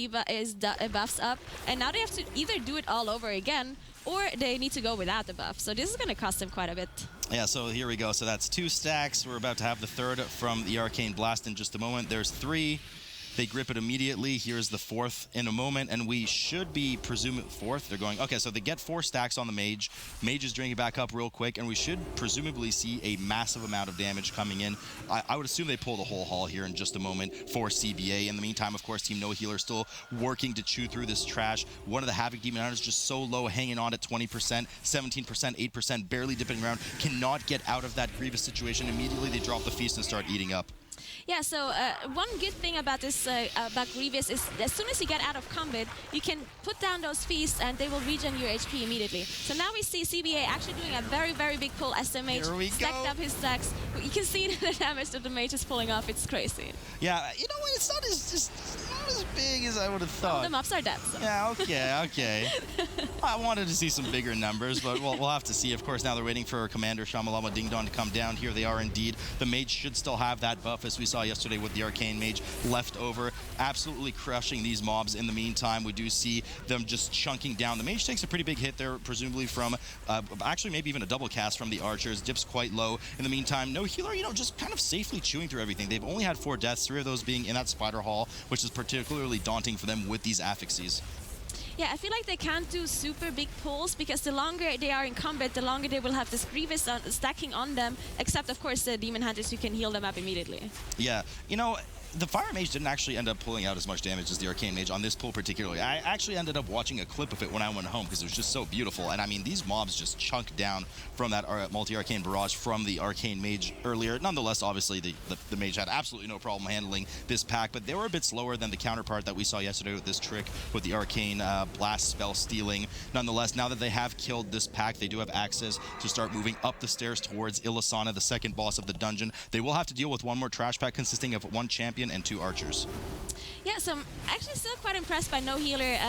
buffs up, and now they have to either do it all over again, or they need to go without the buff. So this is going to cost him quite a bit. Yeah, so here we go. So that's 2 stacks. We're about to have the 3rd from the Arcane Blast in just a moment. There's 3. They grip it immediately. Here's the 4th in a moment, and we should be presuming 4th. They're going, okay, so they get 4 stacks on the Mage. Mage is drinking back up real quick, and we should presumably see a massive amount of damage coming in. I would assume they pull the whole haul here in just a moment for CBA. In the meantime, of course, Team No Healer still working to chew through this trash. One of the Havoc Demon Hunters just so low, hanging on at 20%, 17%, 8%, barely dipping around, cannot get out of that Grievous situation. Immediately, they drop the feast and start eating up. Yeah, so one good thing about this about Grievous is as soon as you get out of combat, you can put down those feasts and they will regen your HP immediately. So now we see CBA actually doing a very, very big pull as the Mage stacked up his stacks. You can see the damage that the Mage is pulling off. It's crazy. Yeah, you know what? It's not as big as I would have thought. Well, the mobs are dead. So. Yeah, okay. I wanted to see some bigger numbers, but we'll have to see. Of course, now they're waiting for Commander Shamalama Ding Dong to come down. Here they are indeed. The Mage should still have that buff, as we saw yesterday with the Arcane Mage left over, absolutely crushing these mobs. In the meantime, we do see them just chunking down. The Mage takes a pretty big hit there, presumably from, actually maybe even a double cast from the Archers, dips quite low. In the meantime, No Healer, just kind of safely chewing through everything. They've only had 4 deaths, 3 of those being in that Spider Hall, which is particularly daunting for them with these affixes. Yeah, I feel like they can't do super big pulls because the longer they are in combat, the longer they will have this Grievous stacking on them, except of course the Demon Hunters who can heal them up immediately. Yeah, the Fire Mage didn't actually end up pulling out as much damage as the Arcane Mage on this pull particularly. I actually ended up watching a clip of it when I went home because it was just so beautiful. And I mean, these mobs just chunked down from that multi-arcane barrage from the Arcane Mage earlier. Nonetheless, obviously, the Mage had absolutely no problem handling this pack, but they were a bit slower than the counterpart that we saw yesterday with this trick with the Arcane Blast spell stealing. Nonetheless, now that they have killed this pack, they do have access to start moving up the stairs towards Ilisana, the second boss of the dungeon. They will have to deal with one more trash pack consisting of 1 champion and 2 archers. Yeah, so I'm actually still quite impressed by No Healer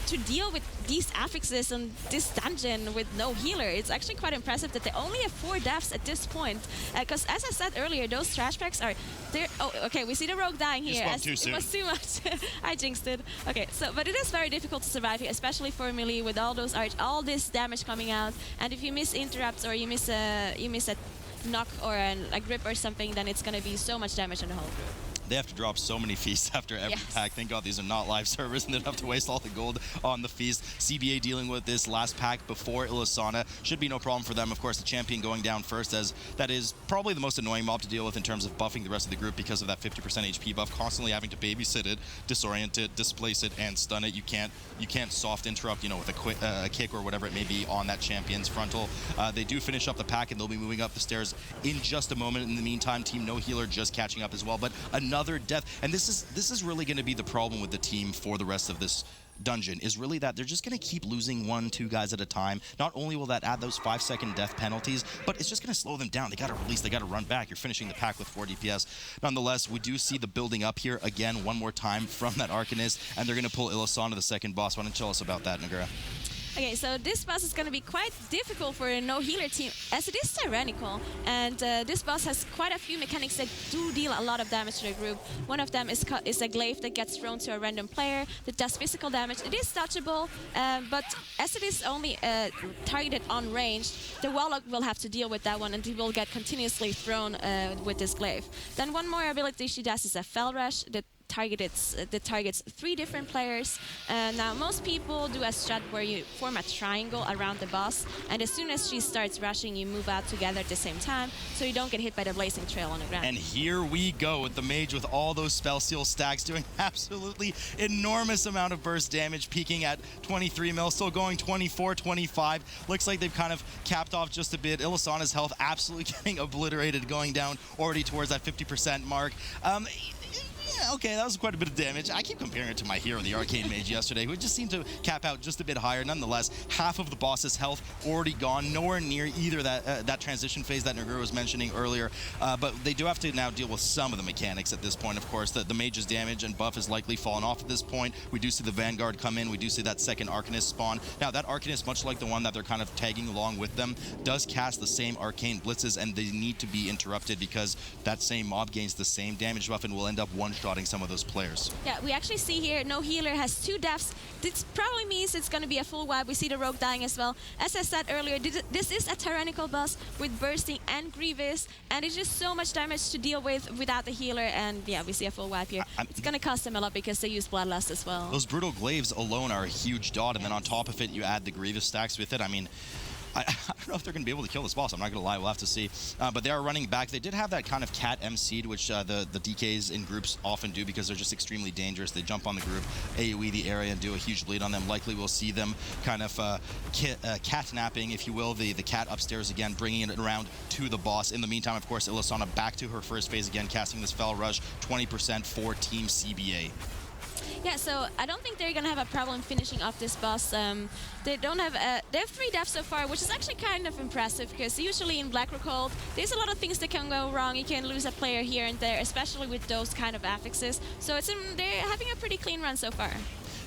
to deal with these affixes and this dungeon with no healer. It's actually quite impressive that they only have 4 deaths at this point. Because as I said earlier, those trash packs are there. Oh, okay, we see the rogue dying here. Too soon. It was too much. I jinxed it. Okay, so but it is very difficult to survive here, especially for melee with all those all this damage coming out. And if you miss interrupts or you miss a knock or a grip or something, then it's gonna be so much damage on the whole group. They have to drop so many feasts after every pack. Thank God these are not live servers and they don't have to waste all the gold on the feast. CBA dealing with this last pack before Ilisana. Should be no problem for them. Of course, the champion going down first, as that is probably the most annoying mob to deal with in terms of buffing the rest of the group because of that 50% HP buff. Constantly having to babysit it, disorient it, displace it, and stun it. You can't soft interrupt, with a kick or whatever it may be on that champion's frontal. They do finish up the pack and they'll be moving up the stairs in just a moment. In the meantime, Team No Healer just catching up as well. But another death, and this is really going to be the problem with the team for the rest of this dungeon, is really that they're just going to keep losing 1-2 guys at a time. Not only will that add those 5-second death penalties, but it's just going to slow them down. They got to release, they got to run back. You're finishing the pack with 4 DPS. Nonetheless, we do see the building up here again one more time from that Arcanist, and they're going to pull Ilisana, the second boss. Why don't you tell us about that, Nagura? Okay, so this boss is going to be quite difficult for a no-healer team, as it is tyrannical. And this boss has quite a few mechanics that do deal a lot of damage to the group. One of them is a glaive that gets thrown to a random player that does physical damage. It is touchable, but as it is only targeted on range, the Warlock will have to deal with that one, and he will get continuously thrown with this glaive. Then one more ability she does is a Fell Rush that targets 3 different players. Now most people do a strat where you form a triangle around the boss, and as soon as she starts rushing, you move out together at the same time, so you don't get hit by the blazing trail on the ground. And here we go with the Mage with all those spell seal stacks doing absolutely enormous amount of burst damage, peaking at 23 mil, still going 24, 25. Looks like they've kind of capped off just a bit. Ilisana's health absolutely getting obliterated, going down already towards that 50% mark. Yeah, okay, that was quite a bit of damage. I keep comparing it to my hero, the Arcane Mage, yesterday, who just seemed to cap out just a bit higher. Nonetheless, half of the boss's health already gone, nowhere near either that transition phase that Naguru was mentioning earlier. But they do have to now deal with some of the mechanics at this point. Of course, the Mage's damage and buff has likely fallen off at this point. We do see the Vanguard come in. We do see that second Arcanist spawn. Now, that Arcanist, much like the one that they're kind of tagging along with them, does cast the same Arcane Blitzes, and they need to be interrupted because that same mob gains the same damage buff and will end up one-shotting some of those players. Yeah, we actually see here no healer has 2 deaths. This probably means it's going to be a full wipe. We see the Rogue dying as well. As I said earlier, this is a tyrannical boss with bursting and grievous, and it's just so much damage to deal with without the healer, and yeah, we see a full wipe here. It's going to cost them a lot because they use Bloodlust as well. Those Brutal Glaives alone are a huge dot, and then on top of it, you add the grievous stacks with it. I mean, I don't know if they're going to be able to kill this boss. I'm not going to lie. We'll have to see. But they are running back. They did have that kind of cat MC'd, which the DKs in groups often do because they're just extremely dangerous. They jump on the group, AoE the area, and do a huge bleed on them. Likely we'll see them kind of cat-napping, if you will, the cat upstairs again, bringing it around to the boss. In the meantime, of course, Ilisana back to her first phase again, casting this Fell Rush, 20% for Team CBA. Yeah, so I don't think they're gonna have a problem finishing off this boss. They don't have they have 3 deaths so far, which is actually kind of impressive because usually in Rook Hold, there's a lot of things that can go wrong. You can lose a player here and there, especially with those kind of affixes. So it's they're having a pretty clean run so far.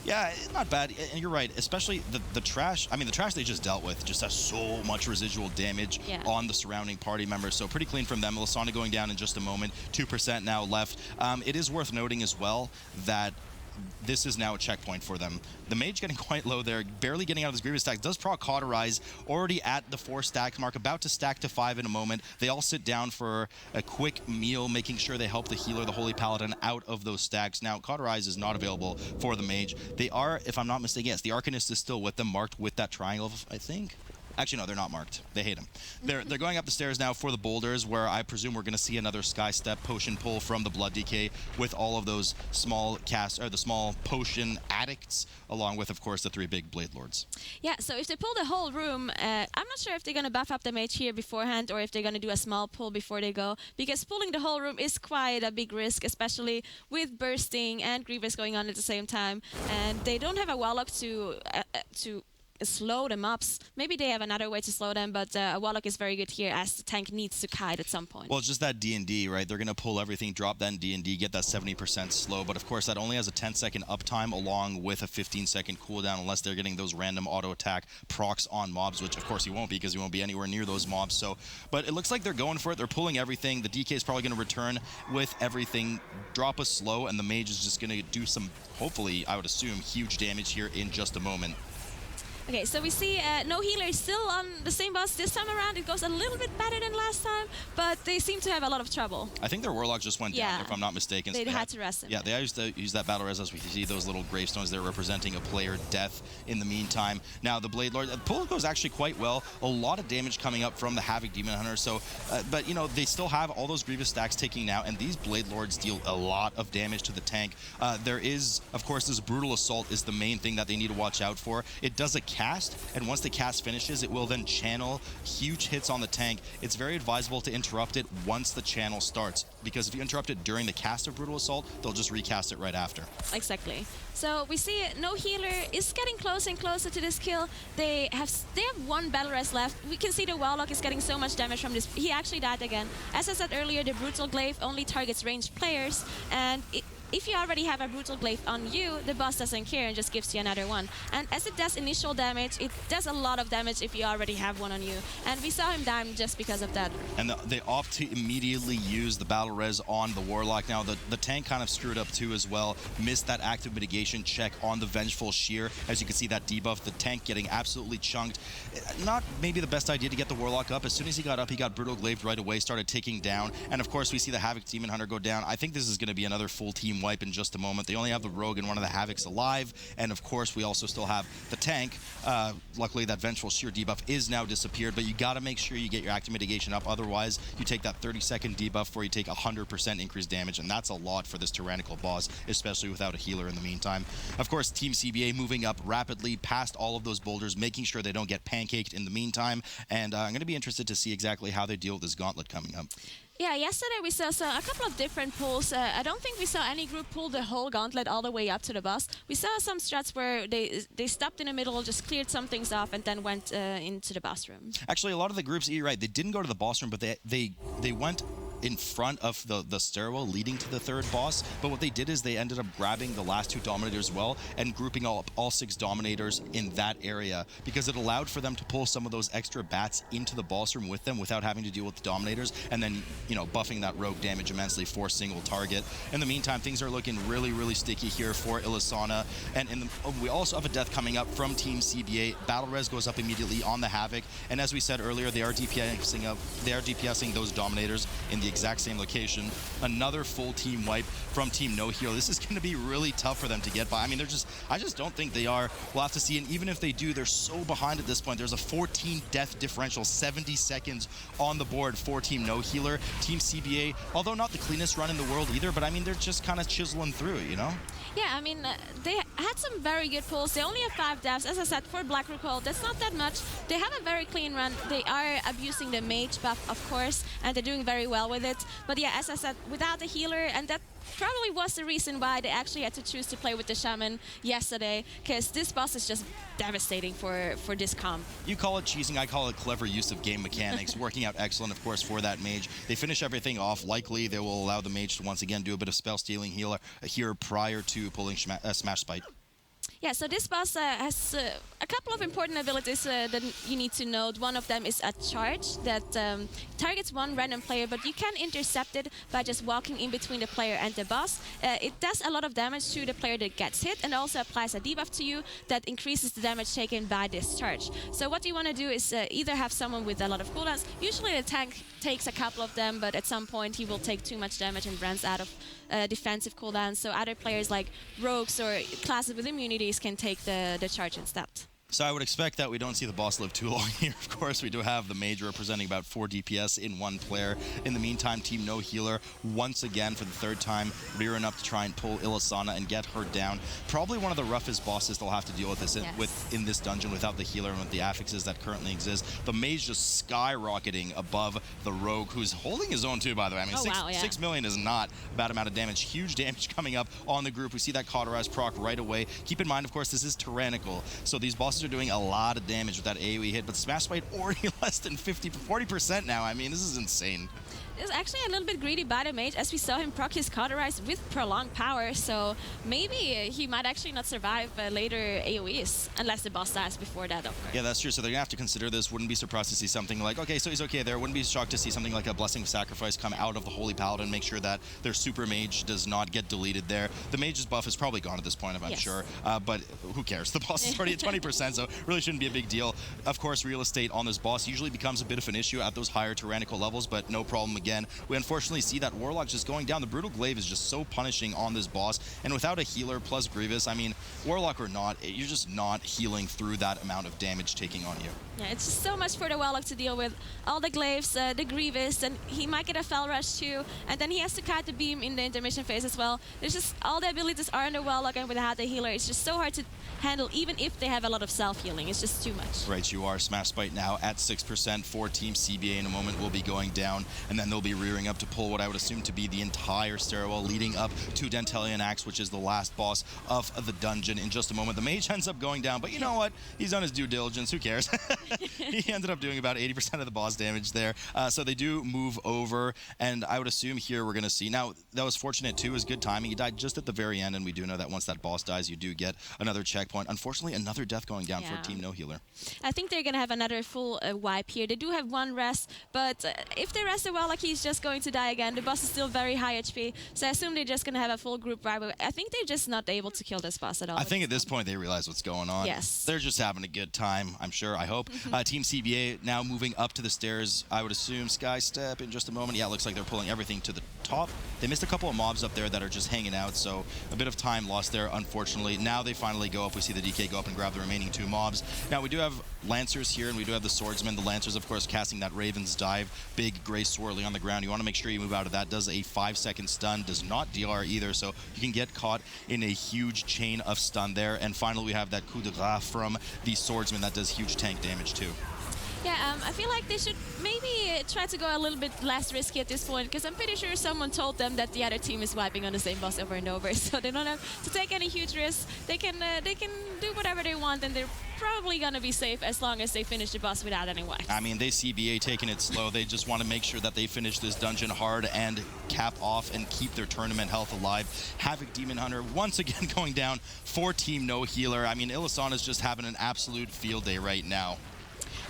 Yeah, not bad, and you're right, especially the trash. I mean, the trash they just dealt with just has so much residual damage on the surrounding party members, so pretty clean from them. Ilisana going down in just a moment, 2% now left. It is worth noting as well that this is now a checkpoint for them. The Mage getting quite low there, barely getting out of his Grievous stacks, does proc Cauterize, already at the 4 stack mark, about to stack to 5 in a moment. They all sit down for a quick meal, making sure they help the healer, the Holy Paladin, out of those stacks. Now, Cauterize is not available for the Mage. They are, if I'm not mistaken, yes, the Arcanist is still with them, marked with that triangle, I think. Actually, no, they're not marked. They hate him. They're going up the stairs now for the boulders, where I presume we're going to see another Sky Step potion pull from the Blood DK with all of those small the small potion addicts, along with, of course, the 3 big Blade Lords. Yeah, so if they pull the whole room, I'm not sure if they're going to buff up the Mage here beforehand or if they're going to do a small pull before they go, because pulling the whole room is quite a big risk, especially with bursting and Grievous going on at the same time, and they don't have a Warlock to slow the mobs. Maybe they have another way to slow them, but a Warlock is very good here as the tank needs to kite at some point. Well, it's just that D&D, right? They're going to pull everything, drop that in D&D, get that 70% slow, but of course that only has a 10-second uptime along with a 15-second cooldown unless they're getting those random auto-attack procs on mobs, which of course he won't be because he won't be anywhere near those mobs. So, but it looks like they're going for it. They're pulling everything. The DK is probably going to return with everything, drop a slow, and the Mage is just going to do some, hopefully, I would assume, huge damage here in just a moment. Okay, so we see no healer is still on the same boss this time around. It goes a little bit better than last time, but they seem to have a lot of trouble. I think their Warlock just went down, if I'm not mistaken. They had to rest him. Yeah, they used to use that battle res as we see those little gravestones there representing a player death in the meantime. Now, the Blade Lord, the pull goes actually quite well. A lot of damage coming up from the Havoc Demon Hunter. So, but, you know, they still have all those Grievous stacks ticking now, and these Blade Lords deal a lot of damage to the tank. There is, of course, this Brutal Assault is the main thing that they need to watch out for. It does a cast, and once the cast finishes, it will then channel huge hits on the tank. It's very advisable to interrupt it once the channel starts, because if you interrupt it during the cast of Brutal Assault, they'll just recast it right after. Exactly. So we see no healer is getting closer and closer to this kill. They have 1 battle res left. We can see the Warlock is getting so much damage from this. He actually died again. As I said earlier, the Brutal Glaive only targets ranged players, and if you already have a Brutal Glaive on you, the boss doesn't care and just gives you another one. And as it does initial damage damage. It does a lot of damage if you already have one on you. And we saw him die just because of that. And they opt to immediately use the battle res on the Warlock. Now, the tank kind of screwed up too as well. Missed that active mitigation check on the Vengeful Shear. As you can see, that debuff, the tank getting absolutely chunked. Not maybe the best idea to get the Warlock up. As soon as he got up, he got Brutal Glaved right away, started ticking down. And of course, we see the Havoc Demon Hunter go down. I think this is going to be another full team wipe in just a moment. They only have the Rogue and one of the Havocs alive. And of course, we also still have the tank. Luckily, that Vengeful Shear debuff is now disappeared, but you got to make sure you get your active mitigation up. Otherwise, you take that 30-second debuff where you take 100% increased damage, and that's a lot for this tyrannical boss, especially without a healer in the meantime. Of course, Team CBA moving up rapidly past all of those boulders, making sure they don't get pancaked in the meantime. And I'm going to be interested to see exactly how they deal with this gauntlet coming up. Yeah, yesterday we saw a couple of different pulls. I don't think we saw any group pull the whole gauntlet all the way up to the boss. We saw some strats where they stopped in the middle, just cleared some things off, and then went into the boss room. Actually, a lot of the groups, you're right, they didn't go to the boss room, but they went in front of the stairwell leading to the third boss. But what they did is they ended up grabbing the last two Dominators as well and grouping all 6 Dominators in that area, because it allowed for them to pull some of those extra bats into the boss room with them without having to deal with the Dominators, and then, you know, buffing that rogue damage immensely for single target. In the meantime, things are looking really, really sticky here for Ilisana. And we also have a death coming up from Team CBA. Battle Res goes up immediately on the Havoc, and as we said earlier, they are DPSing those Dominators in the exact same location. Another full team wipe from Team No Hero. This is going to be really tough for them to get by. I mean, I just don't think they are. We'll have to see. And even if they do, they're so behind at this point. There's a 14 death differential, 70 seconds on the board for Team No Healer. Team CBA, although not the cleanest run in the world either, but I mean, they're just kind of chiseling through, you know? Yeah, I mean, they had some very good pulls. They only have 5 deaths. As I said, for Black Rook Hold, that's not that much. They have a very clean run. They are abusing the Mage buff, of course, and they're doing very well with it. But yeah, as I said, without the healer, and that probably was the reason why they actually had to choose to play with the Shaman yesterday, because this boss is just devastating for this comp. You call it cheesing, I call it clever use of game mechanics, working out excellent, of course, for that Mage. They finish everything off. Likely, they will allow the Mage to once again do a bit of spell stealing here prior to pulling Smash Spite. Yeah, so this boss has a couple of important abilities that you need to note. One of them is a charge that targets one random player, but you can intercept it by just walking in between the player and the boss. It does a lot of damage to the player that gets hit, and also applies a debuff to you that increases the damage taken by this charge. So what you want to do is either have someone with a lot of cooldowns. Usually the tank takes a couple of them, but at some point he will take too much damage and runs out of defensive cooldowns. So other players like rogues or classes with immunities can take the charge instead. So I would expect that we don't see the boss live too long here. Of course, we do have the Mage representing about 4 DPS in one player. In the meantime, Team No Healer, once again for the 3rd time, rearing up to try and pull Ilisana and get her down. Probably one of the roughest bosses they'll have to deal with in this dungeon without the healer and with the affixes that currently exist. The Mage just skyrocketing above the Rogue, who's holding his own too, by the way. I mean, 6 million is not a bad amount of damage. Huge damage coming up on the group. We see that Cauterize proc right away. Keep in mind, of course, this is tyrannical, so these bosses are doing a lot of damage with that AoE hit, but Smash Spite already less than 40% now. I mean, this is insane. It's actually a little bit greedy by the Mage, as we saw him proc his Cauterize with prolonged power, so maybe he might actually not survive later AoEs, unless the boss dies before that, of course. Yeah, that's true, so they're gonna have to consider this. Wouldn't be surprised to see something like, okay, so he's okay there. Wouldn't be shocked to see something like a Blessing of Sacrifice come out of the Holy Paladin, make sure that their Super Mage does not get deleted there. The Mage's buff is probably gone at this point, I'm sure, but who cares? The boss is already at 20%, so really shouldn't be a big deal. Of course, real estate on this boss usually becomes a bit of an issue at those higher tyrannical levels, but no problem again. We unfortunately see that Warlock just going down. The Brutal Glaive is just so punishing on this boss, and without a healer plus Grievous, I mean, Warlock or not, you're just not healing through that amount of damage taking on you. Yeah, it's just so much for the Warlock to deal with. All the Glaives, the Grievous, and he might get a Fell Rush too, and then he has to kite the beam in the intermission phase as well. There's just, all the abilities are in the Warlock, and without the healer, it's just so hard to handle, even if they have a lot of self-healing. It's just too much. Right, you are. Smash Spite now at 6% for Team CBA. In a moment will be going down, and then he'll be rearing up to pull what I would assume to be the entire stairwell leading up to Dantalionax, which is the last boss of the dungeon. In just a moment, the mage ends up going down, but you know what? He's done his due diligence. Who cares? He ended up doing about 80% of the boss damage there. So they do move over, and I would assume here we're going to see. Now, that was fortunate too. It was good timing. He died just at the very end, and we do know that once that boss dies, you do get another checkpoint. Unfortunately, another death going down for Team No Healer. I think they're going to have another full wipe here. They do have one rest, but if they rest well, like he's just going to die again. The boss is still very high HP, so I assume they're just going to have a full group wipe. I think they're just not able to kill this boss at all. I think at this point they realize what's going on. Yes. They're just having a good time, I'm sure, I hope. Team CBA now moving up to the stairs. I would assume Sky Step in just a moment. Yeah, it looks like they're pulling everything to the top. They missed a couple of mobs up there that are just hanging out, so a bit of time lost there, unfortunately. Now they finally go up. We see the DK go up and grab the remaining 2 mobs. Now we do have Lancers here, and we do have the Swordsmen. The Lancers, of course, casting that Raven's Dive. Big gray swirly on the ground. You want to make sure you move out of that. Does a 5-second stun. Does not DR either, so you can get caught in a huge chain of stun there. And finally, we have that coup de grace from the Swordsman that does huge tank damage too. Yeah, I feel like they should maybe try to go a little bit less risky at this point, because I'm pretty sure someone told them that the other team is wiping on the same boss over and over, so they don't have to take any huge risks. They can do whatever they want, and they're probably gonna be safe as long as they finish the boss without any wipes. I mean, they CBA taking it slow. They just want to make sure that they finish this dungeon hard and cap off and keep their tournament health alive. Havoc Demon Hunter once again going down for Team No Healer. I mean, Illisan is just having an absolute field day right now.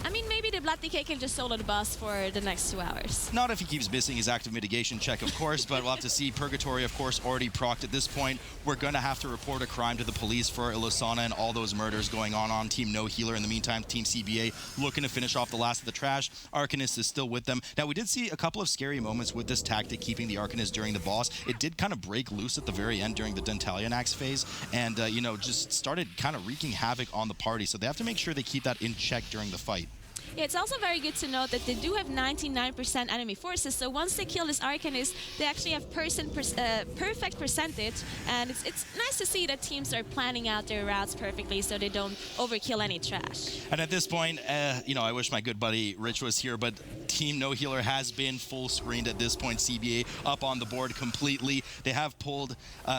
I mean, maybe the Blood DK can just solo the boss for the next 2 hours. Not if he keeps missing his active mitigation check, of course, but we'll have to see. Purgatory, of course, already procced at this point. We're going to have to report a crime to the police for Illusana and all those murders going on Team No Healer. In the meantime, Team CBA looking to finish off the last of the trash. Arcanist is still with them. Now, we did see a couple of scary moments with this tactic, keeping the Arcanist during the boss. It did kind of break loose at the very end during the Dantalionax phase, and, you know, just started kind of wreaking havoc on the party. So they have to make sure they keep that in check during the fight. Yeah, it's also very good to note that they do have 99% enemy forces, so once they kill this Arcanist, they actually have perfect percentage, and it's nice to see that teams are planning out their routes perfectly so they don't overkill any trash. And at this point, you know, I wish my good buddy Rich was here, but Team No Healer has been full screened at this point. CBA up on the board completely. They have pulled,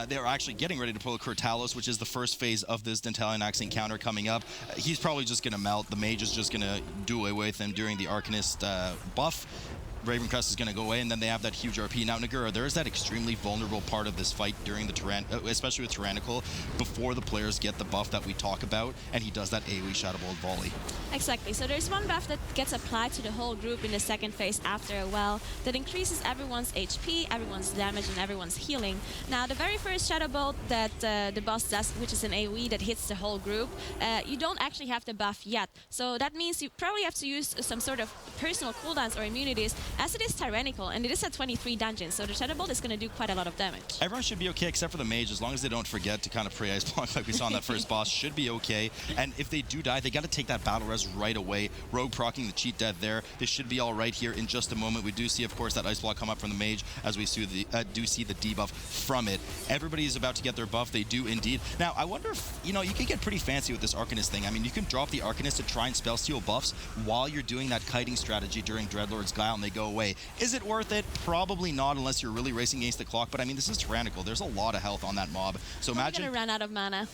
they're actually getting ready to pull Kurtalos, which is the first phase of this Dantalionax encounter coming up. He's probably just going to melt. The Mage is just going to do away with him during the Arcanist buff. Ravencrest is going to go away, and then they have that huge RP. Now, Nagura, there is that extremely vulnerable part of this fight during the especially with Tyrannical, before the players get the buff that we talk about, and he does that AoE Shadow Bolt volley. Exactly. So there's one buff that gets applied to the whole group in the second phase after a while that increases everyone's HP, everyone's damage, and everyone's healing. Now, the very first Shadow Bolt that the boss does, which is an AoE that hits the whole group, you don't actually have the buff yet. So that means you probably have to use some sort of personal cooldowns or immunities, as it is tyrannical, and it is at 23 dungeons, so the Shadow Bolt is going to do quite a lot of damage. Everyone should be okay except for the Mage, as long as they don't forget to kind of pre-ice block like we saw in that first boss. Should be okay. And if they do die, they got to take that battle res right away. Rogue proccing the cheat death there. They should be all right here in just a moment. We do see, of course, that ice block come up from the Mage, as we do see the debuff from it. Everybody is about to get their buff. They do indeed. Now, I wonder if, you know, you could get pretty fancy with this Arcanist thing. I mean, you can drop the Arcanist to try and spell steal buffs while you're doing that kiting strategy during Dreadlord's Guile, and they go away. Is it worth it? Probably not, unless you're really racing against the clock. But I mean, this is Tyrannical. There's a lot of health on that mob. So imagine. You're gonna run out of mana.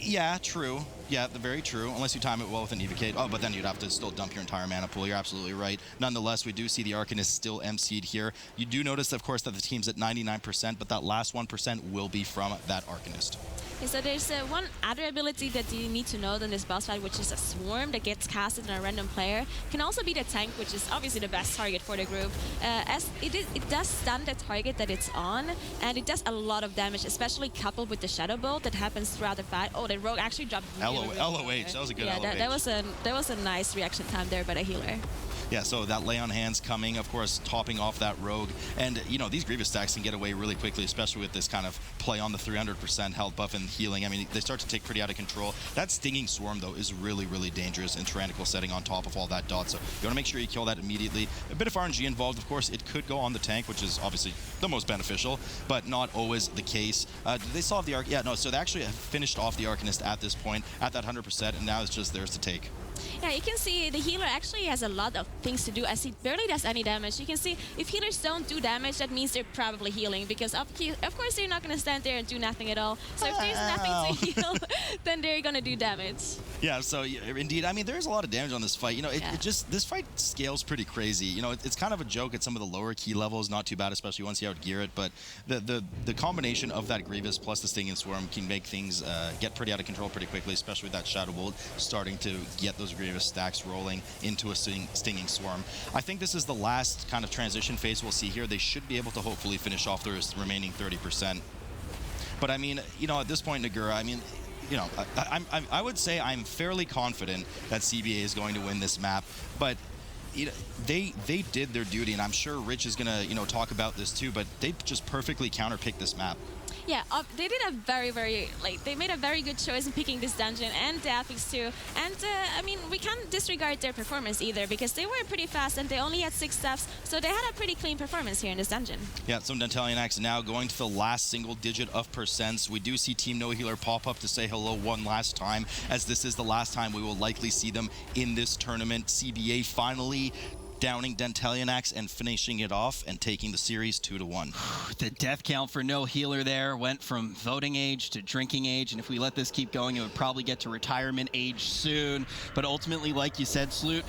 Yeah, true. Yeah, very true. Unless you time it well with an Evocate. Oh, but then you'd have to still dump your entire mana pool. You're absolutely right. Nonetheless, we do see the Arcanist still MC'd here. You do notice, of course, that the team's at 99%, but that last 1% will be from that Arcanist. Okay, so there's one other ability that you need to know in this boss fight, which is a swarm that gets casted on a random player. Can also be the tank, which is obviously the best target for the group, as it does stun the target that it's on, and it does a lot of damage, especially coupled with the Shadow Bolt that happens throughout the fight. Oh, the Rogue actually dropped really LOH, that was a good LOH. Yeah, that was a nice reaction time there by the healer. Yeah, so that lay on hands coming, of course, topping off that Rogue. And, you know, these Grievous stacks can get away really quickly, especially with this kind of play on the 300% health buff and healing. I mean, they start to take pretty out of control. That Stinging Swarm, though, is really, really dangerous in Tyrannical setting on top of all that dot. So you want to make sure you kill that immediately. A bit of RNG involved, of course. It could go on the tank, which is obviously the most beneficial, but not always the case. Did they solve the Arc? Yeah, no, so they actually have finished off the Arcanist at this point, at that 100%, and now it's just theirs to take. Yeah, you can see the healer actually has a lot of things to do as he barely does any damage. You can see if healers don't do damage, that means they're probably healing because of course they're not going to stand there and do nothing at all. So if there's nothing to heal, then they're going to do damage. Yeah, so indeed, I mean, there's a lot of damage on this fight. You know, it just, this fight scales pretty crazy. You know, it's kind of a joke at some of the lower key levels, not too bad, especially once you outgear it, but the combination of that Grievous plus the Stinging Swarm can make things get pretty out of control pretty quickly, especially with that Shadow Bolt starting to get those Grievous stacks rolling into a Stinging Swarm. I think this is the last kind of transition phase we'll see here. They should be able to hopefully finish off the remaining 30%. But I mean, you know, at this point, Nagura, I mean, you know, I would say I'm fairly confident that CBA is going to win this map, but they did their duty, and I'm sure Rich is gonna, you know, talk about this too, but they just perfectly counterpicked this map. Yeah, they did a they made a very good choice in picking this dungeon and the Affix too. And I mean, we can't disregard their performance either because they were pretty fast and they only had 6 steps, so they had a pretty clean performance here in this dungeon. Yeah, some Dantalionax now going to the last single digit of percents. We do see Team No Healer pop up to say hello one last time, as this is the last time we will likely see them in this tournament. CBA finally downing Dantalionax and finishing it off and taking the series 2-1. The death count for No Healer there went from voting age to drinking age, and if we let this keep going, it would probably get to retirement age soon. But ultimately, like you said, Sloot,